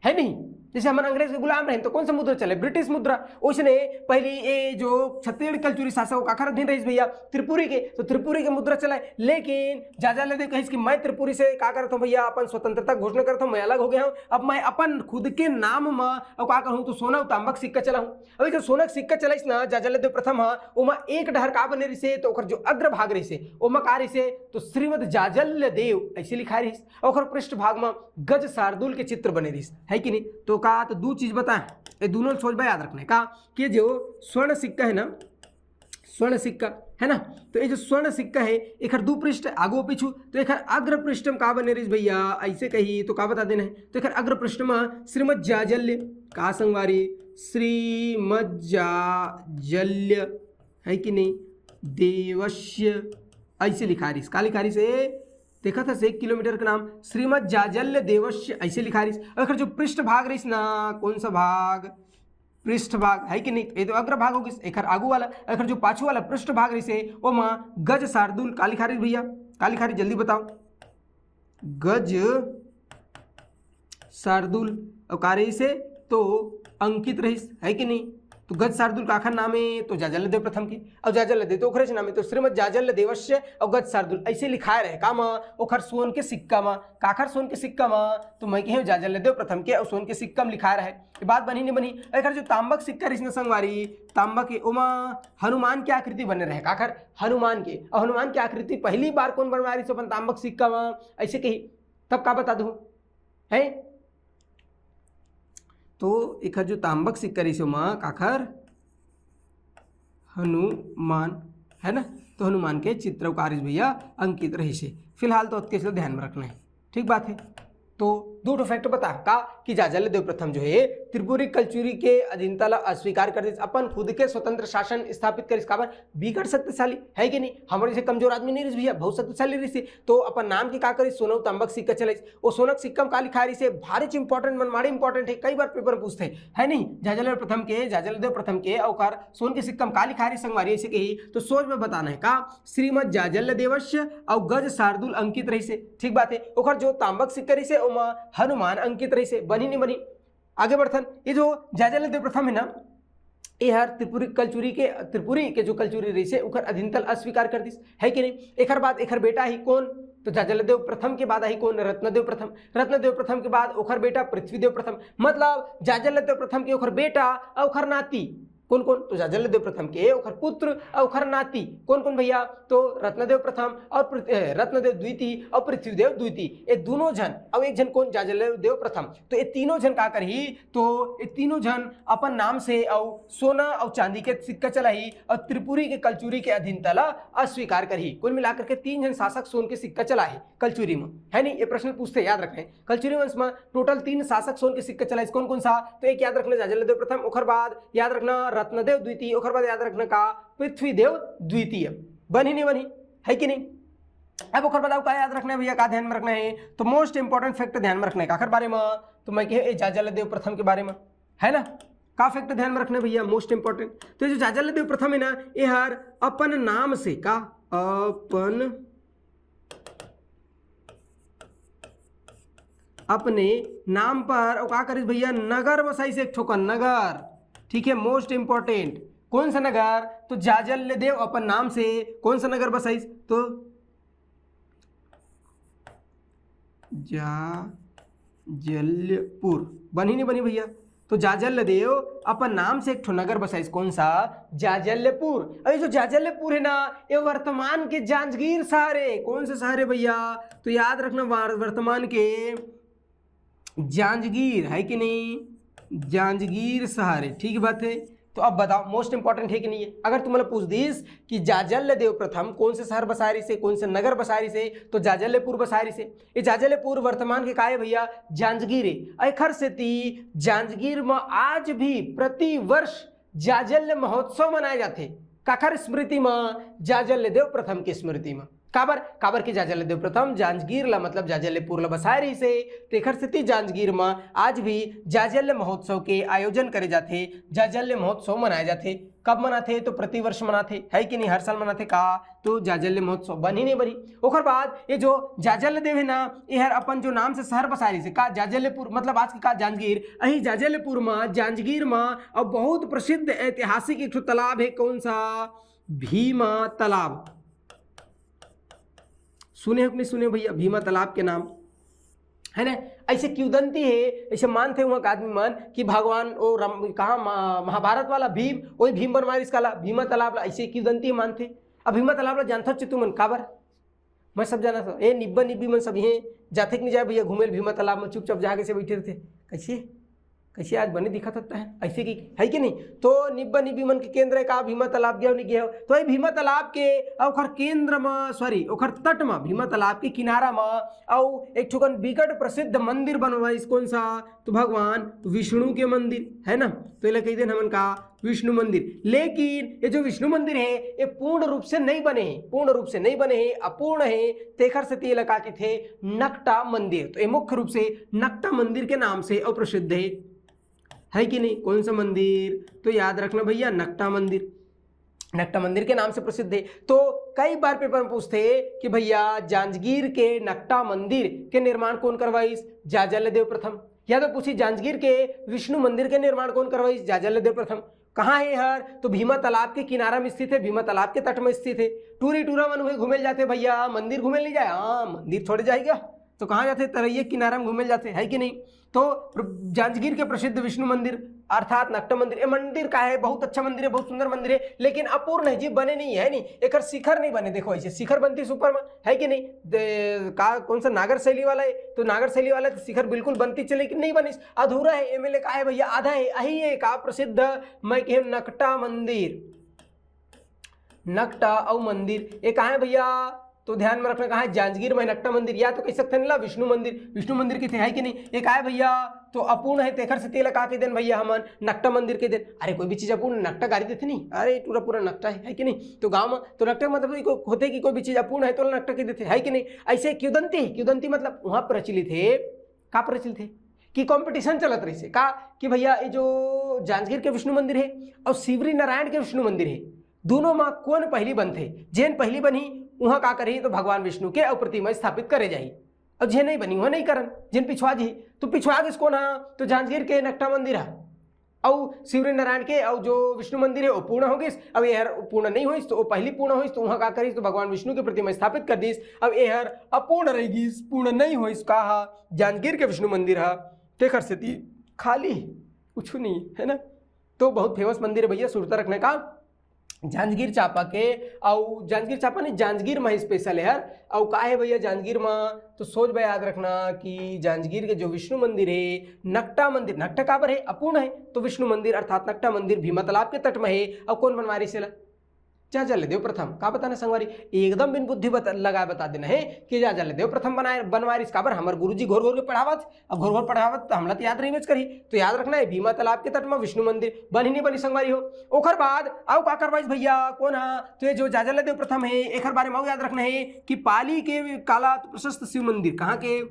है नहीं। जैसे हम अंग्रेज के गुलाम रहे तो कौन सा मुद्रा चले, ब्रिटिश मुद्रा। उसने पहली ये जो छत्तीसगढ़ कलचुरी शासक काखर अधीन रही भैया त्रिपुरी के, तो त्रिपुरी के मुद्रा चलाए। लेकिन जाजल्यदेव कहिस कि मैं त्रिपुरी से का करता हूँ भैया, अपन स्वतंत्रता घोषणा करता हूँ, मैं अलग हो गया हूँ, अब मैं अपन खुद के नाम में और का करूँ तो सोना तांबा सिक्का चलाऊँ। अभी जो सोना सिक्का चलाइस ना जाजल्यदेव प्रथम है, ओमा एक डहर का बने रही से, तो ओकर जो अग्र भाग रही से ओमा का रही से, तो श्रीमद जाजल्यदेव ऐसे लिखा रही, और पृष्ठ भाग में गज शार्दुल के चित्र बने रही, है कि नहीं। तो का तो दो चीज बताएं, ये दोनों सोच भाई याद रखने का कि जो स्वर्ण सिक्का है ना, स्वर्ण सिक्का है ना, तो ये जो स्वर्ण सिक्का है एक दो पृष्ठ आगो पीछू, तो एक अग्र पृष्ठ में का बने रही भैया ऐसे कही तो का बता देना है, तो एक अग्र पृष्ठ में श्रीमद जाजल्य का संगवारी, श्रीमद जाजल्य है कि नहीं देवस्य ऐसे लिखा रही, का लिखा रही से देखा था 1 किलोमीटर का नाम श्रीमद जाजल्य देवस्य ऐसे लिखा रही। अगर जो पृष्ठ भाग रही ना, कौन सा भाग, पृष्ठ भाग है कि नहीं, ये तो अग्र भाग होगी, एक आगू वाला, अगर जो पाछू वाला पृष्ठ भाग रही से वो माँ गज शार्दुल का लिखा रही भैया, का लिखा रही जल्दी बताओ, गज शार्दुल और का रही से तो अंकित रही है कि नहीं, तो गज शार्दुल का आखिर नाम है तो जाजल्य देव प्रथम की, और जाजल्य देव तो ओखरे से नाम है, तो श्रीमद जाजल्य देवस्य और गज शार्दुल ऐसे लिखाए रहे का माँ ओखर सोन के सिक्का में, काखर सोन के सिक्का में तो मैं कही जाजल्य देव प्रथम के और सोन के सिक्का में लिखाए रहे, ये बात बनी नहीं बनी। एक जो तांबक सिक्का रिश्न संगवारी, तांबक के उमा हनुमान की आकृति बने रहे, काखर हनुमान के, और हनुमान की आकृति पहली बार कौन बनवा रही अपन तांबक सिक्का में ऐसे कही, तब का बता दू है, तो एक जो तांबक सिक्का रही से माँ काखर हनुमान है ना, तो हनुमान के चित्र कारिस भैया अंकित रही से, फिलहाल तो उसके से ध्यान में रखना है, ठीक बात है। तो दो फैक्ट बता का कि जाजल्य देव प्रथम जो है त्रिपुरी कल्चुरी के अधीनता ला अस्वीकार कर दे, अपन खुद के स्वतंत्र शासन स्थापित कर, इसका बिगड़ शक्तिशाली है कि नहीं, हमारे से कमजोर आदमी नहीं रही भैया, बहुत शक्तिशाली रही, तो अपन नाम की का करी सोनक तांबक सिक्का चले, वो सोनक सिक्का में का लिखा रही से भारी इंपॉर्टेंट मनमाड़ी इंपॉर्टेंट है, कई बार पेपर में पूछते है नहीं, जाजल्य प्रथम के, जाजल्य देव प्रथम के और सोन के सिक्का में का लिखा रही संगवारी ऐसे कही, तो सोच में बताना है का श्रीमद जाजल्य देवस्य और गज शार्दुल अंकित रही से, ठीक बात है। और जो तांबक सिक्का रही से हनुमान अंकित रही से, बनी नहीं बनी, आगे बढ़थन। ये जो जाजल्य देव प्रथम है ना, ये हर त्रिपुरी के जो कल्चुरी रही से उखर अधीनतल अस्वीकार कर दी है कि नहीं। एक बाद एक बेटा ही कौन, तो जाजल्य देव प्रथम के बाद ही कौन, रत्नदेव प्रथम, रत्नदेव प्रथम के बाद उखर बेटा पृथ्वीदेव प्रथम, मतलब जाजल्य देव प्रथम के उखर बेटा और उखर नाती कौन कौन, तो जाजल्य देव प्रथम के उखर पुत्र और उखर नाती कौन कौन भैया, तो रत्नदेव प्रथम और रत्नदेव द्वितीय और पृथ्वीदेव द्वितीय, ये दोनों जन और एक जन कौन, जाजल्य देव प्रथम, तो ये तीनों जन का करही, तो ये तीनों जन अपन नाम से और सोना और चांदी के सिक्का चलाई और त्रिपुरी के कल्चुरी के अधीनता ला अस्वीकार करही। कुल मिलाकर के 3 जन शासक सोन के सिक्का चलाए कल्चुरी में, है नहीं, ये प्रश्न पूछते याद रखें। कल्चुरी वंश में टोटल 3 शासक सोन के सिक्का चलाए, कौन कौन सा, तो एक याद रखना जाजल्य देव प्रथम, उखर बाद याद रखना रत्नदेव द्वितीय, और बाद याद रखना का पृथ्वीदेव द्वितीय, बनी नहीं बनी है कि नहीं। अब और बताओ का याद रखना है भैया, का ध्यान में रखना है, तो मोस्ट इंपॉर्टेंट फैक्ट ध्यान में रखना है आखिर बारे में, तो मैं कहे जाजल्य देव प्रथम के बारे में है ना, का फैक्ट ध्यान में रखना भैया मोस्ट इंपॉर्टेंट। तो जो जाजल्य देव प्रथम है ना, ये हर अपन नाम से का अपने नाम पर और का करिस भैया नगर बसाई से एक ठोकर नगर, ठीक है, मोस्ट इंपॉर्टेंट। कौन सा नगर, तो जाजल्य देव अपन नाम से कौन सा नगर बसाइस, तो जाजल्यपुर, बनी नहीं बनी भैया, तो जाजल्य देव अपन नाम से एक ठो नगर बसाइस, कौन सा, जाजल्यपुर। अरे जो जाजल्यपुर है ना, ये वर्तमान के जांजगीर शहर, कौन से शहर है भैया, तो याद रखना वर्तमान के जांजगीर है कि नहीं, जांजगीर शहर है, ठीक बात है। तो अब बताओ मोस्ट इंपॉर्टेंट है कि नहीं है। अगर तुम्हें पूछ दीस कि जाजल्य देव प्रथम कौन से शहर बसारी से, कौन से नगर बसारी से, तो जाजल्यपुर बसारी से। ये जाजल्यपुर वर्तमान के काय भैया जांजगीर है। अखर से ती जांजगीर में आज भी प्रति वर्ष जाजल्य महोत्सव मनाए जाते, काखर स्मृति में, जाजल्य देव प्रथम की स्मृति में। काबर की जाजल्य देव प्रथम जांजगीर ला मतलब जाजल्यपुर ला बसाए रही से, तेखर स्थिति जांजगीर में आज भी जाजल्य महोत्सव के आयोजन करे जाते, जाजल्य महोत्सव मनाए जाते। कब मनाते, तो प्रतिवर्ष मनाते है कि नहीं, हर साल मनाते का, तो जाजल्य महोत्सव बनी नहीं बनी। ओकर बाद ये जो जाजल्य देव है ना, ये हर अपन जो नाम से शहर बसाए रही से का जाजल्यपुर, मतलब आज की का जांजगीर, अही जाजल्यपुर में जांजगीर में अब बहुत प्रसिद्ध ऐतिहासिक एक तालाब है, कौन सा, भीमा तालाब। सुने हो कि नहीं सुने भैया भीमा तालाब के नाम, है ना। ऐसे किंवदंती है, ऐसे मानते हुए आदमी मन कि भगवान ओ कहा महाभारत वाला भीम, वही भीम बनवारी इसका भीमा तालाब ला, ऐसे किंवदंती मानते। अब भीमा तालाब ला जानता हो तुम मन काबर, मैं सब जाना था, ए निब्बा निब्बी मन सब ये जाते कि नहीं जाए भैया घूमे भीमा तालाब में, चुपचाप जाके से बैठे थे, कैसे कैसे आज बने दिखा सकता है ऐसे की है कि नहीं। तो निब्बा निबी मन के केंद्र का भीमा तालाब गया नहीं गया तो ये भीमा तालाब के ओखर केंद्र में सॉरी ओखर तट में भीमा तालाब के किनारा में और एक ठोकन बिकट प्रसिद्ध मंदिर बनवा इस कौन सा तो भगवान विष्णु के मंदिर है ना। तो ये कही देन हमन का विष्णु मंदिर। लेकिन ये जो विष्णु मंदिर है ये पूर्ण रूप से नहीं बने हैं, पूर्ण रूप से नहीं बने हैं, अपूर्ण है। तेखर से तेल का के थे नकटा मंदिर। तो ये मुख्य रूप से नकटा मंदिर के नाम से अप्रसिद्ध है कि नहीं। कौन सा मंदिर तो याद रखना भैया नकटा मंदिर, नकटा मंदिर के नाम से प्रसिद्ध है। तो कई बार पेपर में पूछते कि भैया जांजगीर के नकटा मंदिर के निर्माण कौन करवाइस जाजलदेव प्रथम, या तो पूछी जांजगीर के विष्णु मंदिर के निर्माण कौन करवाइस जाजलदेव प्रथम। कहाँ है हर तो भीमा तालाब के किनारा में स्थित है, भीमा तालाब के तट में स्थित है। टूरी टूरा मन हुए घूमे जाते भैया, मंदिर घूमे नहीं जाए, हाँ मंदिर थोड़े जाएगा तो कहाँ जाते तरैया किनारा में घूमे जाते है कि नहीं। तो जांजगीर के प्रसिद्ध विष्णु मंदिर अर्थात नकटा मंदिर, ये मंदिर का है बहुत अच्छा मंदिर है, बहुत सुंदर मंदिर है, लेकिन अपूर्ण है जी, बने नहीं है नहीं एक शिखर नहीं बने। देखो ऐसे शिखर बनती ऊपर में है कि नहीं। का कौन सा नागर शैली वाला है तो नागर शैली वाला तो शिखर बिल्कुल बनती चले लेकिन नहीं बनी, अधूरा है। एमएलए का है भैया आधा है, यही है का प्रसिद्ध मैं कह नकटा मंदिर, नकटा और मंदिर ये कहाँ है भैया तो ध्यान में रखना कहा है जांजगीर में नकटा मंदिर, या तो कह सकते हैं ना विष्णु मंदिर, विष्णु मंदिर के थे है कि नहीं। एक आए भैया तो अपूर्ण है तेखर से तेल का के दिन भैया हमन नकटा मंदिर के दिन। अरे कोई भी चीज अपूर्ण नकटा गाड़ी देते नहीं, अरे पूरा पूरा नकटा है कि नहीं। तो गांव में तो नकटा मतलब होते कि कोई भी चीज अपूर्ण है तो नकटा के देते है कि नहीं। ऐसे क्युदंती, क्युदंती मतलब वहां प्रचलित है का प्रचलित है कि कंपटीशन चलत रही से का कि भैया ये जो जांजगीर के विष्णु मंदिर है और शिवरी नारायण के विष्णु मंदिर है, दोनों में कौन पहली बनते, जैन पहली बनी वहां का करी तो भगवान विष्णु के प्रतिमा स्थापित करे जाई, और जे नहीं बनी वह नहीं करन, जिन पिछवा जी तो पिछवा किसको ना तो जांजगीर के नकटा मंदिर है और शिवरी नारायण के और जो विष्णु मंदिर है वो पूर्ण हो गई। अब ये पूर्ण नहीं हुई तो वो पहली पूर्ण हुई तो वहां का करी तो भगवान विष्णु की प्रतिमा स्थापित कर दी। अब ये अपूर्ण रहेगी, पूर्ण नहीं हुई कहा जांजगीर के विष्णु मंदिर है तेखर से खाली कुछ नहीं है ना। तो बहुत फेमस मंदिर है भैया, सुरता रखने का जांजगीर चांपा के और जांजगीर चांपा नहीं जांजगीर में स्पेशल है यार। और का है भैया जांजगीर में तो सोच भाई याद रखना कि जांजगीर के जो विष्णु मंदिर है नकटा मंदिर, नकटा कहाँ पर है अपूर्ण है तो विष्णु मंदिर अर्थात नकटा मंदिर भीमा तालाब के तट में है। और कौन बनवारी से जा जलदेव प्रथम का बताना संगवारी, एकदम बिन बुद्धि लगा बता देना है कि जा जलदेव प्रथम बनाए बनवारी इसका पर हमारे गुरुजी घोर घोर के पढ़ावत, अब घोर घोर पढ़ावत तो हमला तो याद नहीं करी। तो याद रखना है भीमा तालाब के तट में विष्णु मंदिर बनी नहीं बनी संगवारी हो। ओखर बाद आओ का करवाइस भैया कौन है तो ये जो जाजलदेव प्रथम है एक बारे में याद रखना है कि पाली के काला प्रशस्त शिव मंदिर कहाँ के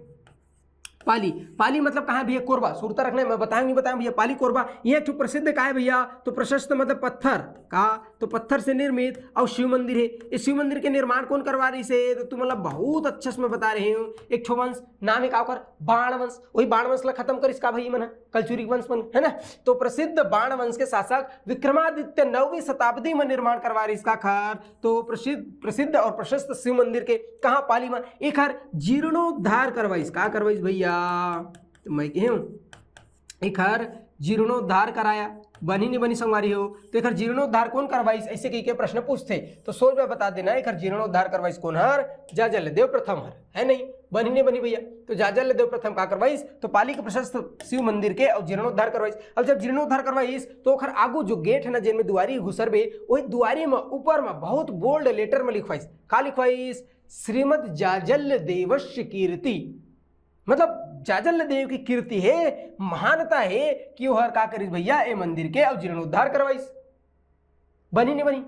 पाली, पाली मतलब कहाँ है भैया कोरबा, सुरता रखना है मैं बताऊंगी भैया पाली कोरबा ये एक प्रसिद्ध का है भैया तो प्रशस्त मतलब पत्थर का तो पत्थर से निर्मित और शिव मंदिर है। इस शिव मंदिर के निर्माण कौन करवा रही से तो तुम मतलब बहुत अच्छा से मैं बता रहे हूँ। एक ठो वंश नाम है का बाण वंश, वही बाण वंश ला खत्म कर इसका भाई मन कलचुरी वंश मन है ना। तो प्रसिद्ध बाण वंश के शासक विक्रमादित्य 9वीं शताब्दी में निर्माण करवा रही इसका खर तो प्रसिद्ध और प्रशस्त शिव मंदिर के कहाँ पाली में एक हर जीर्णोद्धार करवाइस का करवाइस भैया तो मैं कहूँ एक हर जीर्णोद्धार कराया बनी नहीं बनी संगवारी हो तो एक जीर्णोद्धार कौन करवाइस ऐसे कई के प्रश्न पूछते तो सोच में बता देना एक जीर्णोद्धार करवाइस कौन हर जाजलदेव प्रथम हर है नहीं बनी नहीं बनी भैया तो जाजलदेव प्रथम का करवाइस तो पाली के प्रशस्त शिव मंदिर के और जीर्णोद्धार करवाइस। अब जब जीर्णोद्धार करवाइस तो खर आगू जो गेट है ना जिनमें दुआरी घुसर बे वही दुआरी में ऊपर में बहुत बोल्ड लेटर में लिखवाइस का लिखवाइस श्रीमद जाजलदेवस्य कीर्ति, मतलब जाजलदेव की कीर्ति है महानता है कि वो हर का करीस भैया ए मंदिर के और जीर्णोद्धार करवाइस बनी नहीं बनी।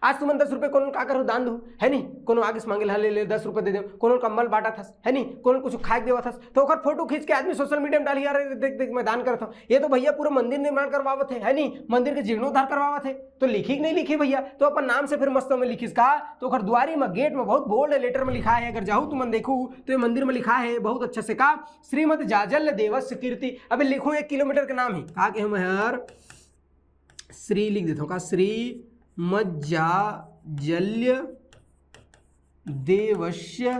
आज तुम 10 रुपये कौन का करो दान दू है नहीं, कोनो आगे मांगे ले 10 रुपये दे दे, कोनो कम्बल बांटा था है नहीं, कोनो कुछ खाए देवा था तो ओकर फोटो खींच के आदमी सोशल मीडिया में डाली यार देख देख मैं दान करता हूँ। ये तो भैया पूरा मंदिर निर्माण करवावत है नहीं, मंदिर के जीर्णोद्धार करवावत है तो लिखी नहीं लिखी भैया तो अपन नाम से फिर मस्तों में लिखिस का तो ओकर दुआरी में गेट में बहुत बोल्ड लेटर में लिखा है। अगर जाऊँ तुम देखू तो ये मंदिर में लिखा है बहुत अच्छा से का श्रीमद जाजलदेवस्य कीर्ति। अभी लिखो 1 किलोमीटर के नाम है कहा के हम यार श्री लिख देता हूँ का श्री जाजल्य देवस्य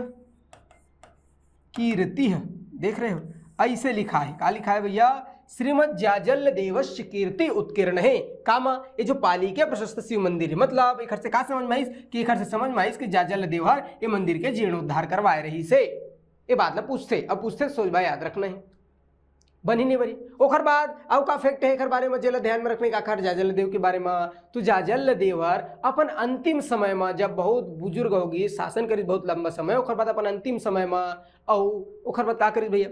कीर्ति है, देख रहे हो ऐसे लिखा है का लिखा है भैया श्रीमद जाजल्य देवस्य कीर्ति उत्कीर्ण है कामा ये जो पाली के प्रशस्त शिव मंदिर है। मतलब एक से का समझ में आइस कि एक से समझ में आइस कि जाजल्य देवहर ये मंदिर के जीर्णोद्धार करवाए रही से ये बात ला पूछते अब पूछते सोच भाई याद रखना है बनी नहीं बनी। ओखर बाद अब का फैक्ट है एकर बारे में जेला ध्यान में रखने का आखिर जाजल देव के बारे में। तो जाजल देवर अपन अंतिम समय में जब बहुत बुजुर्ग होगी, शासन करी बहुत लंबा समय, ओखर बाद अपन अंतिम समय में और ओखर बाद का करी भैया,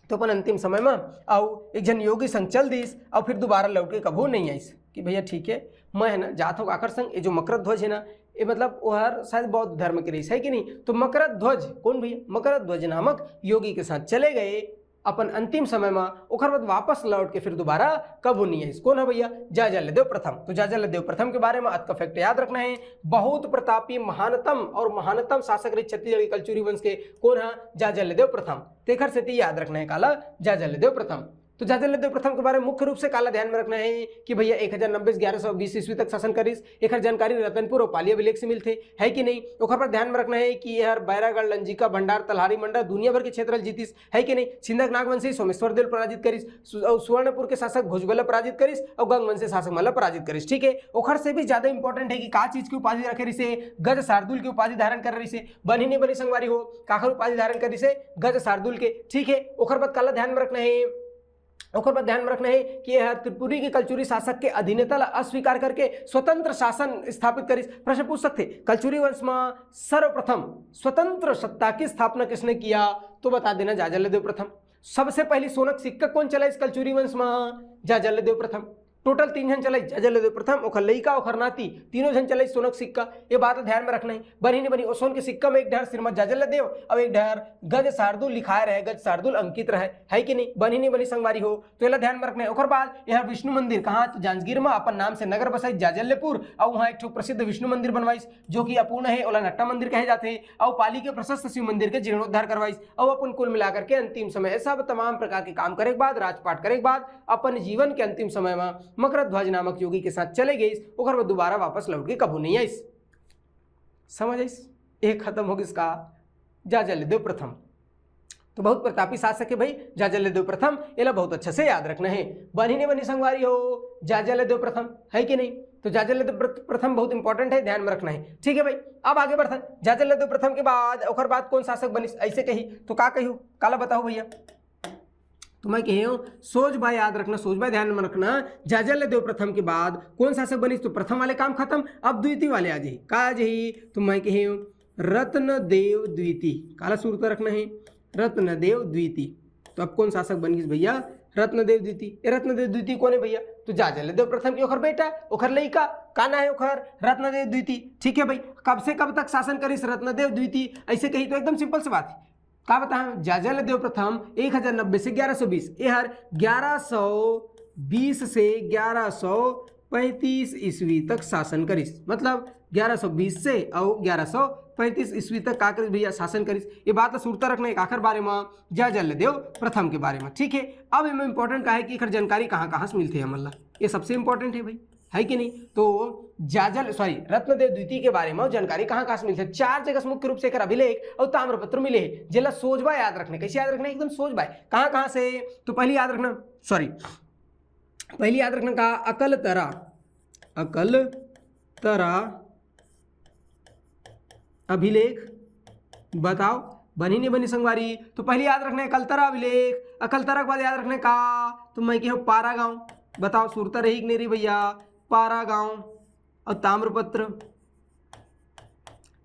तो अपन अंतिम समय में और एक जन योगी संग चल दीस और फिर दोबारा लौट के कभू नहीं आईस कि भैया ठीक है मैं है ना जात हो आकर संग। ये जो मकर ध्वज है ना, ये मतलब वह शायद बौद्ध धर्म के रही है कि नहीं। तो मकर ध्वज कौन भैया, मकर ध्वज नामक योगी के साथ चले गए अपन अंतिम समय में, ओखर बाद वापस लौट के फिर दोबारा कबू नहीं है। कौन है भैया, जाजलदेव प्रथम। तो जाजलदेव प्रथम के बारे में आज का फैक्ट याद रखना है। बहुत प्रतापी महानतम शासक रहे छत्तीसगढ़ के कलचुरी वंश के, कौन है, जाजलदेव प्रथम। तेखर से याद रखना है काला जाजलदेव प्रथम। तो जाजलदेव प्रथम के बारे में मुख्य रूप से काला ध्यान में रखना है कि भैया 1090 1120 ईस्वी तक शासन करिस। एक जानकारी रतनपुर और पाली अभिलेख से मिलते है कि नहीं। ओखर पर ध्यान में रखना है कि यह बैरागढ़, लंजिका, भंडार, तलहारी, मंडा दुनिया भर के क्षेत्र जीतिस है कि नहीं। सिंधक नागवंशी सोमेश्वर देव पराजित करिस, सुवर्णपुर के शासक भुजबल पराजित करिस और गंगवंशी शासक मल्ल पराजित करिस। ठीक है, ओखर से भी ज्यादा इंपॉर्टेंट है कि का चीज की उपाधि रखे रही, गज शार्दुल की उपाधि धारण कर रही से। बनी नहीं बनी संगवारी हो, काखर उपाधि धारण कर रही से, गज शार्दुल के। ठीक है, ओखर बाद काला ध्यान में रखना है, ओखर बाद ध्यान में रखना है कि यह त्रिपुरी के कलचुरी शासक के अधीनता अस्वीकार करके स्वतंत्र शासन स्थापित करी। प्रश्न पूछ सकते कलचुरी वंश में सर्वप्रथम स्वतंत्र सत्ता की स्थापना किसने किया, तो बता देना जाजलदेव प्रथम। सबसे पहली सोनक सिक्का कौन चला इस कलचुरी वंश में, जाजलदेव प्रथम। टोटल 3 जन चलाई, जाजलदेव प्रथम, ओखर लइका, ओखर नाती, तीनों जन चलाई सोनक सिक्का। ये बात ध्यान में रखना है। बनी नहीं बनी, सोन के सिक्का में एक ढेर श्रीमद जाजलदेव और एक ढेर गज शार्दुल लिखाए रहे, गज शार्दुल अंकित रहे है कि नहीं। बनी नहीं बनी संगवारी हो, तो यह ध्यान में रखना है। ओखर बाद यह विष्णु मंदिर कहाँ, तो जांजगीर में अपन नाम से नगर बसाई जाजल्यपुर और वहाँ एक प्रसिद्ध विष्णु मंदिर बनवाइस जो कि अपूर्ण है, ओला नट्टा मंदिर कहे जाते हैं। और पाली के प्रशस्त शिव मंदिर के जीर्णोद्धार करवाइस। और अपन कुल मिलाकर के अंतिम समय सब तमाम प्रकार के काम करे के बाद, राजपाट करे के बाद अपन जीवन के अंतिम समय में मकर ध्वज नामक योगी के साथ चले गए। ओकर बाद दोबारा वापस लौट के कबू नहीं आईस। समझ आईस, एक खत्म हो गई इसका जाजलदेव प्रथम। तो बहुत प्रतापी शासक है भाई जाजलदेव प्रथम, ये बहुत अच्छे से याद रखना है। बनी नहीं बनी संगवारी हो, जाजलदेव प्रथम है कि नहीं। तो जाजलदेव प्रथम बहुत इंपॉर्टेंट है, ध्यान में रखना है। ठीक है भाई, अब आगे बढ़ते हैं। जाजलदेव प्रथम के बाद ओकर बाद कौन शासक बनी ऐसे कही, तो का कही काला बताओ भैया। तो मैं कही हूँ सोच भाई याद रखना, सोच भाई ध्यान में रखना। जाजलदेव प्रथम के बाद कौन शासक बनी, तो प्रथम वाले काम खत्म, अब द्वितीय वाले आ जाही। का आ जाही, तो मैं कही हूँ रत्नदेव द्वितीय। काला सूरत रखना है, रत्नदेव द्वितीय। तो अब कौन शासक बन गई भैया, रत्नदेव द्वितीय। रत्नदेव द्वितीय कौन है भैया, तो जाजलदेव प्रथम की ओखर बेटा, ओखर लइका, काना है ओखर रत्नदेव द्वितीय। ठीक है भाई, कब से कब तक शासन करिस रत्नदेव द्वितीय ऐसे कही, तो एकदम सिंपल सी बात है। का बताएं, जाजलदेव प्रथम 1090 से 1120, यह 1120 से 1135 ईस्वी तक शासन करिस। मतलब 1120 से और 1135 ईस्वी तक का करिस भैया, शासन करिस। ये बात सुरता रखना है आखिर बारे में जाजलदेव प्रथम के बारे में। ठीक है, अब इनमें इंपॉर्टेंट का है कि जानकारी कहाँ कहाँ से मिलती है हमला, ये सबसे इंपॉर्टेंट है भाई, है कि नहीं। तो रत्नदेव द्वितीय के बारे में जानकारी कहाँ कहाँ से मिलती है, 4 जगह मुख्य रूप से एक अभिलेख और ताम्रपत्र मिले हैं, जिला सोचबा याद रखने। कैसे याद रखना है, एकदम सोचबा कहाँ कहाँ से। तो पहली याद रखना का अकलतरा अभिलेख। बताओ बनी नहीं बनी संगवारी, तो पहली याद रखना है अकलतरा अभिलेख। अकलतरा के बाद याद रखने का, तो मैं कहूँ पारा गांव। बताओ सुरता रही कि नहीं रही भैया, पारा गांव। और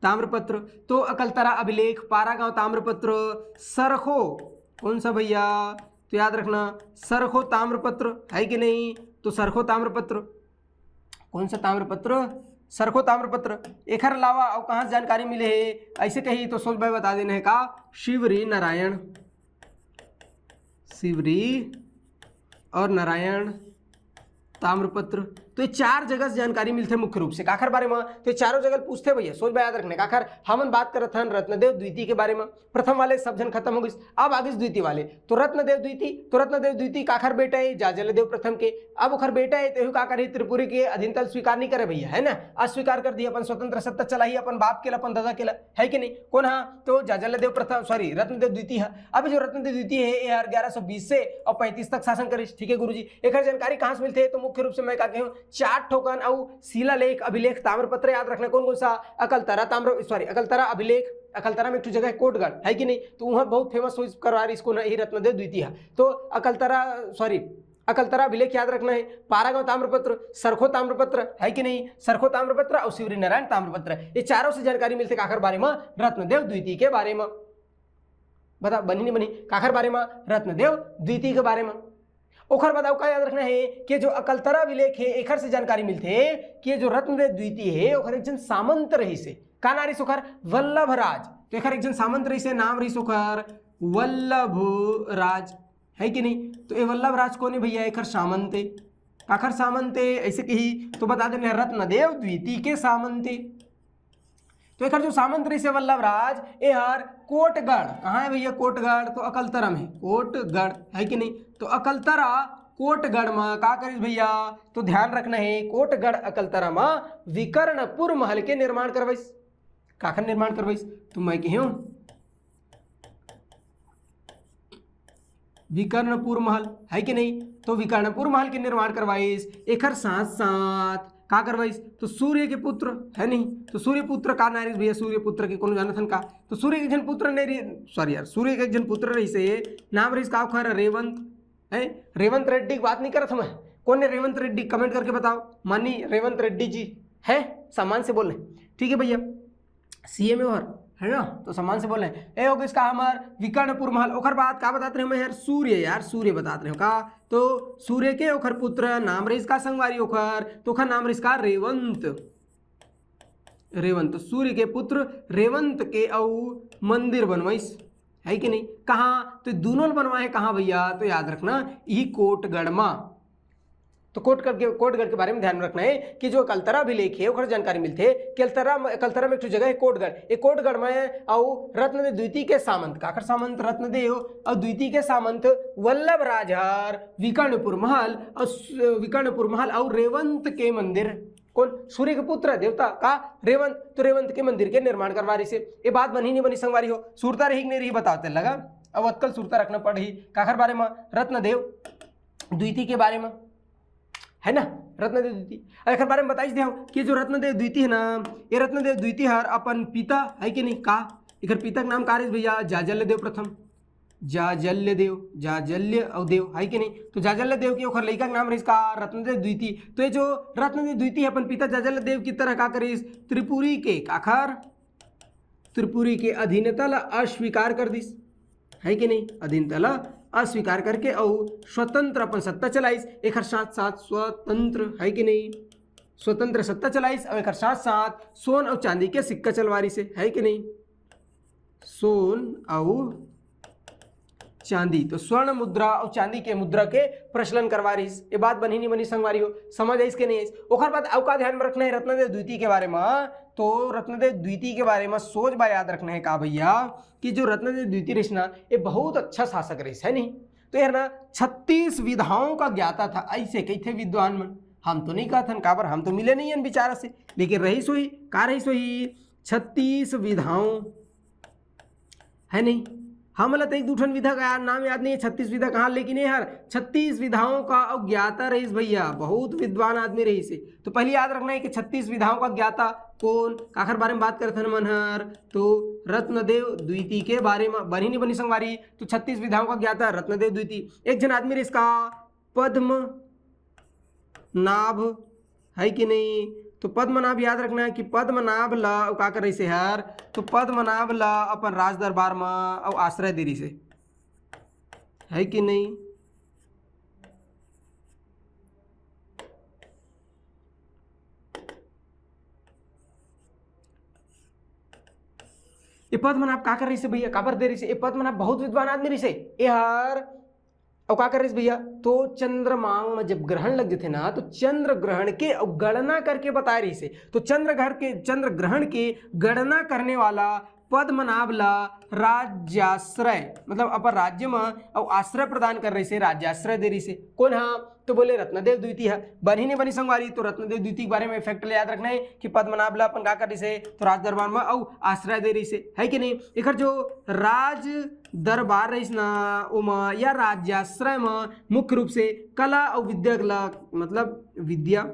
ताम्रपत्र तो अकलतरा अभिलेख, पारा गांव, ताम्रपत्र। सरखो कौन सा भैया, तो याद रखना सरखो ताम्रपत्र है कि नहीं। तो सरखो ताम्रपत्र, कौन सा ताम्रपत्र, सरखो ताम्रपत्र। एक अलावा और कहाँ से जानकारी मिले है ऐसे कही, तो सोच भाई बता देना है का शिवरी और नारायण ताम्रपत्र। तो ये 4 जगह से जानकारी मिलते हैं मुख्य रूप से काखर बारे में। तो ये चारों जगह पूछते भैया, सोच भाई याद रखने काखर। हम बात कर रहे थे रत्नदेव द्वितीय के बारे में, प्रथम वाले सब जन खत्म हो गए, अब आगे द्वितीय वाले। तो रत्नदेव द्वितीय काखर बेटा है जाजलदेव प्रथम के। अब ओखर बेटा है तो का करे, त्रिपुरी के अधीनता स्वीकार नहीं करे भैया, है ना, अस्वीकार कर दिया, अपन स्वतंत्र सत्ता चलाई, अपन बाप के अपन दादा के, है कि नहीं। कौन हाँ, तो जाजलदेव प्रथम रत्नदेव द्वितीय है। अब जो रत्नदेव द्वितीय है 1120 से और 35 तक शासन करे। ठीक है गुरुजी, एक जानकारी कहाँ से मिलते हैं, तो मुख्य रूप से मैं क्या कहूँ 4 ठोकन और शिलालेख, अभिलेख, ताम्रपत्र याद रखना। कौन कौन सा, अकलतरा अभिलेख, अकलतरा में एक जगह है कोटगढ़, है कि नहीं, तो वहाँ बहुत फेमस हो करवा रही इसको ही रत्नदेव द्वितीय। तो अकलतरा अभिलेख याद रखना है, पारागांव ताम्रपत्र, सरखो ताम्रपत्र, है कि नहीं, सरखो ताम्रपत्र और शिवरी नारायण ताम्रपत्र, ये चारों से जानकारी मिलती काखर बारे में, रत्नदेव द्वितीय के बारे में। बता बनी नहीं बनी काखर बारे में, रत्नदेव द्वितीय के बारे में। ओखर बताओ का याद रखना है कि जो अकलतरा अभिलेख है एखर से जानकारी मिलते है कि जो रत्नदेव द्वितीय है ओखर एक जन सामंत रही से, का नारी सोखर वल्लभराज, तो एखर एक जन सामंत रही से, नाम रही सोखर वल्लभराज, है कि नहीं। तो ये वल्लभराज कौन है भैया, एखर सामंते, काखर सामंते ऐसे कही तो बता देना रत्नदेव द्वितीय के सामंते। तो एखर जो सामंत रही से वल्लभराज ए हर कोटगढ़, कहाँ है भैया कोटगढ़, तो अकलतरा में कोटगढ़, है कि नहीं। तो अकलतरा कोटगढ़ में का करीस भैया, तो ध्यान रखना है कोटगढ़ अकलतरा में विकर्णपुर महल के निर्माण करवाइस, काखर निर्माण करवाइस, तो मैं कहूँ विकर्णपुर महल, है कि नहीं। तो विकर्णपुर महल के निर्माण करवाइस, एखर साथ साथ का करवाइस, तो सूर्य के पुत्र, है नहीं, तो सूर्य पुत्र का नारिस भैया, सूर्य पुत्र के कौन जानथन का, तो सूर्य के जन पुत्र नहीं, सॉरी यार, सूर्य के जन पुत्र रही से नाम रही का खर रेवंत, है रेवंत रेड्डी की बात नहीं करत मैं, कौन है रेवंत रेड्डी, कमेंट करके बताओ, मानी रेवंत रेड्डी जी है, सम्मान से बोल रहे, ठीक है भैया, सीएम है ना, तो सम्मान से बोल रहे हैं। ए होगा इसका हमार विकर्णपुर महल। ओखर बात का बताते रहे यार, सूर्य, यार सूर्य बताते रहे का, तो सूर्य के ओखर पुत्र नाम रही इसका संगवारी ओखर, तो ओखर नाम रही इसका रेवंत, रेवंत, सूर्य के पुत्र रेवंत के औ मंदिर बनवाइस, है कि नहीं, कहाँ, तो दोनों बनवाए कहाँ भैया, तो याद रखना यही कोटगढ़ में। तो कोटगढ़ के बारे में ध्यान रखना है कि जो अकलतरा अभिलेख है ओखर जानकारी मिलते है कि अकलतरा में एक जगह है कोटगढ़, एक कोटगढ़ में और रत्नदेव द्वितीय के सामंत, काखर सामंत रत्नदेव और द्वितीय के सामंत वल्लभराज हर विकर्णपुर महल और रेवंत के मंदिर, कौन, सूर्य के पुत्र देवता का रेवंत, तो रेवंत के मंदिर के निर्माण करवा रही से। ये बात बनी नहीं बनी संगवारी हो, सुरता रही नहीं रही बताते लगा, अब अतकल सुरता रखना पड़ी काखर बारे में, रत्नदेव द्वितीय के बारे में, है ना, रत्नदेव द्वितीय। एक बारे में बताइए दे कि जो रत्नदेव द्वितीय है ना, ये रत्नदेव द्वितीय हर अपन पिता, है कि नहीं, का इधर पिता का नाम का रही भैया, जाजल्यदेव प्रथम, जाजल्य और देव, है कि नहीं, तो जाजल्यदेव के ओखर लड़का का नाम रही का रत्नदेव द्वितीय। तो ये जो रत्नदेव द्वितीय अपन पिता जाजल्यदेव की तरह का करीस त्रिपुरी के काखर, त्रिपुरी के अधीनता ला अस्वीकार कर दिस, है कि नहीं, अधीनता ला अस्वीकार करके और स्वतंत्र अपन सत्ता चलाइस, एक साथ साथ स्वतंत्र, है कि नहीं, स्वतंत्र सत्ता चलाइस और एक साथ साथ सोन और चांदी के सिक्का चलवारी से, है कि नहीं, सोन और चांदी, तो स्वर्ण मुद्रा और चांदी के मुद्रा के प्रचलन करवा रही, ये बात बनी नहीं बनी संगवारी हो, समझ आई इसके नहीं। ओखर बाद अब का ध्यान में रखना है रत्नदेव द्वितीय के बारे में, तो रत्नदेव द्वितीय के बारे में सोच बा याद रखना है का भैया कि जो रत्नदेव द्वितीय रही ना ये बहुत अच्छा शासक रही, है नहीं, तो यार ना 36 विधाओं का ज्ञाता था, ऐसे कई थे विद्वान मन, हम तो नहीं कहथन काबर, हम तो मिले नहीं बेचारा से, लेकिन रही सोई का रही सोई 36 विधाओं, है नहीं, हम तो एक दूठन विधा का यार नाम याद नहीं है, 36 विधा कहाँ, लेकिन यार 36 विधाओं का अज्ञाता रहीस भैया, बहुत विद्वान आदमी रही से। तो पहले याद रखना है कि 36 विधाओं का ज्ञाता कौन, काखर बारे में बात करते हैं मनहर, तो रत्नदेव द्वितीय के बारे में, बनी नहीं बनी संगवारी, तो 36 विधाओं का ज्ञाता रत्नदेव द्वितीय। एक जन आदमी रही इसका पद्मनाभ, है कि नहीं, तो पद्मनाभ याद रखना है कि पद्मनाभ ला का कर रही से यार, तो पद्मनाभ ला अपन राज दरबार में और आश्रय दे रही से, है कि नहीं, ये पद्मनाभ का कर रही से भैया, काबर दे रही से, ये पद्मनाभ बहुत विद्वान आदमी रही से यार, और क्या कर रही भैया, तो चंद्रमा में जब ग्रहण लग जाते ना, तो चंद्र ग्रहण के गणना करके बता रही से, तो चंद्र ग्रहण के गणना करने वाला पद्मनाभ ला राज्याश्रय, मतलब अपन राज्य में और आश्रय प्रदान कर रही से, राज्याश्रय दे रही से, कौन, हाँ, तो बोले रत्नदेव द्वितीय है, बनी नहीं बनी संगवारी, तो रत्नदेव द्वितीय के बारे में फैक्ट याद रखना है कि पद्मनाभ ला अपन का कर रही से, तो राज दरबार में और आश्रय दे रही से, है कि नहीं। एक जो राज दरबार रही ना उमा या राज्याश्रय में मुख्य रूप से कला और विद्या, मतलब विद्या,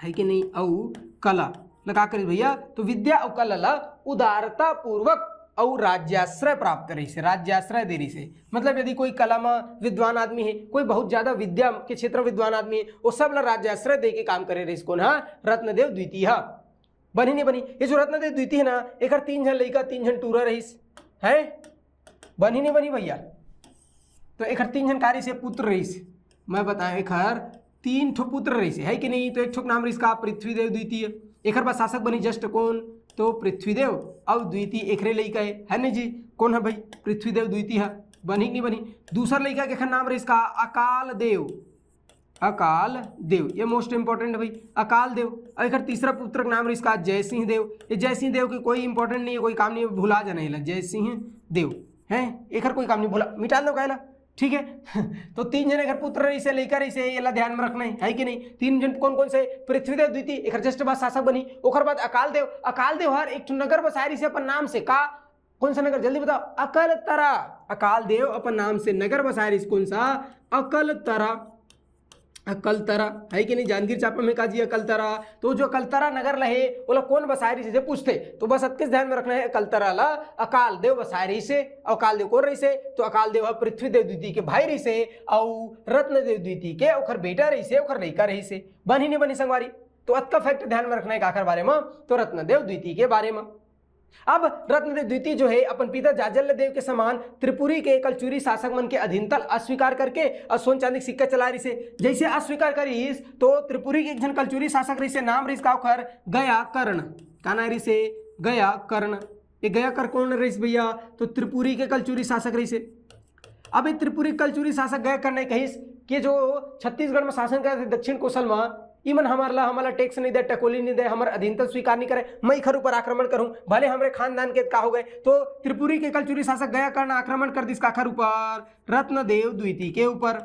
है कि नहीं, और कला लगा कर भैया, तो विद्या और कला ला उदारता पूर्वक और राज्याश्रय प्राप्त रही से, राज्याश्रय दे रही से। मतलब यदि कोई कला में विद्वान आदमी है, कोई बहुत ज्यादा विद्या के क्षेत्र में विद्वान आदमी है, वो सब ला राज्याश्रय दे के काम करे रही। कौन है? रत्नदेव द्वितीय बनी नहीं बनी। ये जो रत्नदेव द्वितीय है ना, एक 3 जन लड़का 3 जन टूरा रहीस है, बनी नहीं बनी भैया। तो एक 3 जन कारी से पुत्र रहीस, मैं बताया एक 3 ठो पुत्र रहीस है कि नहीं। तो एक ठो नाम रहीस का पृथ्वीदेव द्वितीय, एक बाद शासक बनी जस्ट कौन? तो पृथ्वीदेव और द्वितीय एकरे लड़का है नहीं जी। कौन है भाई? पृथ्वीदेव द्वितीय है, बनी नहीं बनी। दूसरा लड़का के नाम रहीस का अकाल देव, अकाल देव, ये मोस्ट इंपॉर्टेंट है भाई, अकाल देव। और एक तीसरा पुत्र का नाम इसका जयसिंह देव। ये जयसिंह देव की कोई इंपॉर्टेंट नहीं है, कोई काम नहीं है, भुला जाना है। जयसिंह देव है, एक कोई काम नहीं, भुला मिटा दो कहला, ठीक है। तो 3 जन अगर पुत्र इसे लेकर इसे ये ध्यान में रखना है कि नहीं। 3 जन कौन कौन से? पृथ्वीदेव द्वितीय, एक जस्ट बाद शासक बनी, ओकर बाद अकाल देव। अकाल देव हर एक नगर बसारी से अपन नाम से का, कौन सा नगर जल्दी बताओ? अकलतरा। अकाल देव अपन नाम से नगर बसारी, कौन सा? अकलतरा। अकलतरा है कि नहीं। जांजगीर चांपा में काजी अकलतरा। तो जो अकलतरा नगर रहे वो लोग कौन बसायरी से पूछते, तो बस किस ध्यान में रखना है, अकलतरा ला अकाल देव बसायरी से। अकाल देव कौन रही से? तो अकाल देव पृथ्वीदेव द्वितीय के भाई रही से, और रत्नदेव द्वितीय के ओखर बेटा रही से, ओखर लड़का रही से। बनी नहीं बनी संगवारी। तो अतका फैक्ट ध्यान में रखना है आखिर बारे में, तो रत्नदेव द्वितीय के बारे में। अब रत्नदेव द्वितीय जो है अपन पिता जाजल्य देव के समान त्रिपुरी के कलचुरी शासक मन के अधीनतल अस्वीकार करके और सोन चांदी के सिक्का चला रही से। जैसे अस्वीकार करीस तो त्रिपुरी के एक जन कलचुरी शासक रही से, नाम रही का ओखर गया कर्ण। का नाम रही से? गया कर्ण। ये गया कर्ण कौन रही भैया? तो त्रिपुरी के कलचुरी शासक रही से। अब ये त्रिपुरी कलचुरी शासक गया कर्ण कहीस कि जो छत्तीसगढ़ में शासन करते दक्षिण कौशल में, इमन हमारा टैक्स नहीं दे, टकोली नहीं दे, हमारा अधीनता स्वीकार नहीं करे, मैं खर ऊपर आक्रमण करूं, भले हमारे खानदान के का हो गए। तो त्रिपुरी के कलचुरी शासक गया कर्ण आक्रमण कर दिस काखर ऊपर? रत्नदेव द्वितीय के ऊपर।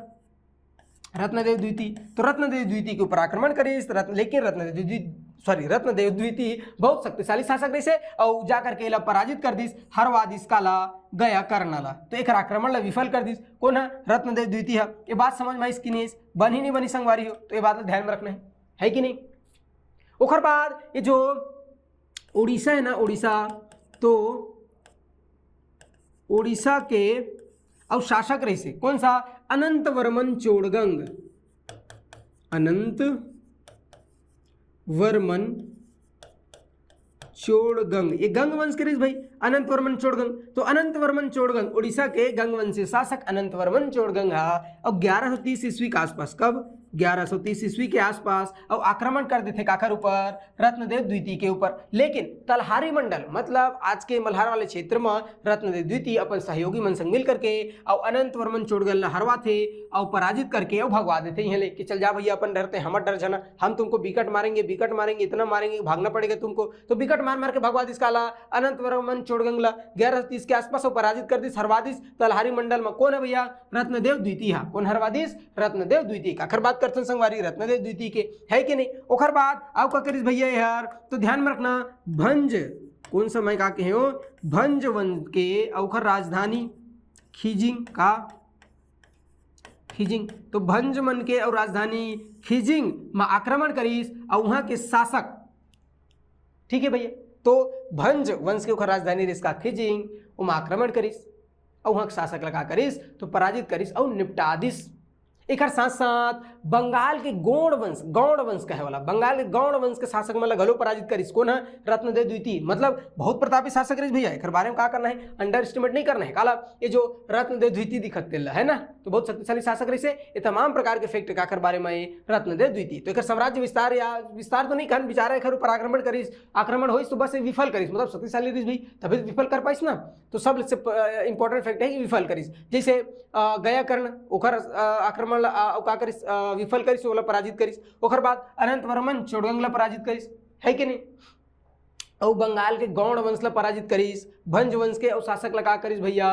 रत्नदेव द्वितीय, तो रत्नदेव द्वितीय के ऊपर आक्रमण करिस। लेकिन रत्नदेव द्वितीय बहुत शक्तिशाली शासक रही से, और जाकर के पराजित कर दिस हरवादिस काला गया कर्णला। तो एक आक्रमण ला विफल कर दिस। कौन है? रत्नदेव द्वितीय। ये बात समझ में इसकी नहीं बनी नहीं बनी संगवारी हो, तो ये बात ध्यान में रखना है कि नहीं। ओखर बाद ये जो उड़ीसा है ना, उड़ीसा, तो उड़ीसा के और शासक रही से कौन सा? अनंत वर्मन चोड़गंग। अनंत वर्मन चोड़गंग, ये गंग वंश के भाई, अनंत वर्मन चोड़गंग। तो अनंत वर्मन चोड़गंग उड़ीसा के गंग वंश शासक अनंत वर्मन चोड़गंग और 1130 ईस्वी के आसपास, कब? 1130 ईस्वी के आसपास, और आक्रमण कर देते काखर ऊपर? रत्नदेव द्वितीय के ऊपर। लेकिन तलहारी मंडल मतलब आज के मल्हार वाले क्षेत्र में रत्नदेव द्वितीय अपन सहयोगी मन संग मिल करके और अनंत वर्मन चोड़गंग हरवा थे और पराजित करके और भगवा देते हैं लेके, चल जा भैया अपन डरते, हम डर जाना, हम तुमको बिकट मारेंगे, बिकट मारेंगे, इतना मारेंगे, भागना पड़ेगा तुमको। तो बिकट मार मार के भगवा दिस काला अनंत वर्मन चोड़गंग 1130 के आसपास और पराजित कर दिस हरवा दिस तलहारी मंडल में। कौन है भैया? रत्नदेव द्वितीय। कौन हरवा दिस? रत्नदेव द्वितीय। आखिर बात करते संगवारी रत्नदेव द्वितीय के, है कि नहीं। ओखर बाद आओ का करिस भैया यार, तो ध्यान में रखना, भंज कौन समय का के हो? भंज वंश के ओखर राजधानी खिजिंग का, खिजिंग। तो भंज मन के और राजधानी खिजिंग में आक्रमण करीस और वहां के शासक, ठीक है भैया। तो भंज वंश के ओखर राजधानी रिसका खिजिंग, उमा आक्रमण करीस और वहां के शासक लगा करीस, तो पराजित करीस और निपटा दिस। एक साथ साथ बंगाल के गौड़ वंश कहे वाला, बंगाल के गौड़ वंश के शासक मतलब घलो पराजित करिस। कौन है? रत्नदेव द्वितीय। मतलब बहुत प्रतापी शासक रही भैया, एक बारे में क्या करना है, अंडर एस्टिमेट नहीं करना है। काला ये जो रत्नदेव द्वितीय दिखते है ना, तो बहुत शक्तिशाली शासक रही से। ये तमाम प्रकार के फैक्ट का बारे में रत्नदेव द्वितीय। तो एक साम्राज्य विस्तार या विस्तार तो नहीं कहन, बेचारा एक ऊपर आक्रमण करिस, आक्रमण होइस तो बस विफल करिस, मतलब शक्तिशाली रही भी तभी विफल कर पाइस ना। तो सबसे इंपॉर्टेंट फैक्ट है कि विफल करिस। जैसे गया कर्ण ओखर आक्रमण विफल करिस, ओला पराजित करिस। ओखर बाद अनंत वर्मन चोड़गंग ला पराजित करिस, है कि नहीं। और बंगाल के गौड़ वंश ला पराजित करिस, भंज वंश के और शासक लगा करिस भैया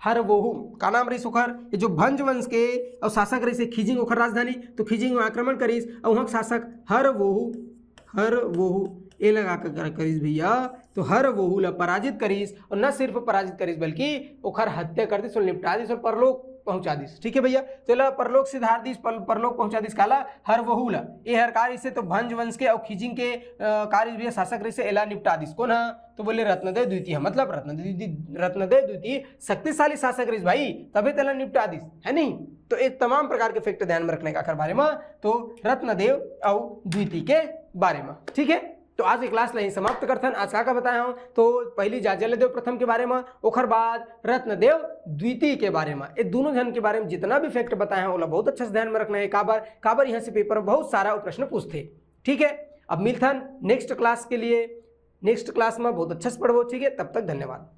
हरवोहू। का नाम रही ओखर? ये जो भंज वंश के और शासक रही खिजिंग ओखर राजधानी, तो खिजिंग में आक्रमण करिस और वहां शासक हरवोहू ए लगा कर करिस भैया। तो हरवोहू ला पराजित करिस, और न सिर्फ पराजित करिस बल्कि ओखर हत्या कर दिस और निपटा दिस और पहुंचा दिस। ठीक है भैया, तो ला परलोक से धार दिस परलोक पहुंचा दिस काला हर वहू ला ये हर कार्य से तो भंज वंश के और खिजिंग के कार्य भी शासक से एला निपटा दिस। कौन है? तो बोले रत्नदेव द्वितीय, मतलब रत्नदेव द्वितीय शक्तिशाली शासक रही भाई, तभी तेला निपटा दिस है नहीं। तो एक तमाम प्रकार के फैक्ट ध्यान में रखने का बारे में, तो रत्नदेव और द्वितीय के बारे में। ठीक है, तो आज की क्लास यही समाप्त करथन। आज का बताया हूं तो पहली जलदेव प्रथम के बारे में, ओखर बाद रत्नदेव द्वितीय के बारे में। ये दोनों जन के बारे में जितना भी फैक्ट बताया है वो बहुत अच्छे से ध्यान में रखना है। काबर यहाँ से पेपर में बहुत सारा प्रश्न पूछते। ठीक है, अब मिलथन नेक्स्ट क्लास के लिए, नेक्स्ट क्लास में बहुत अच्छे से पढ़ो। ठीक है, तब तक धन्यवाद।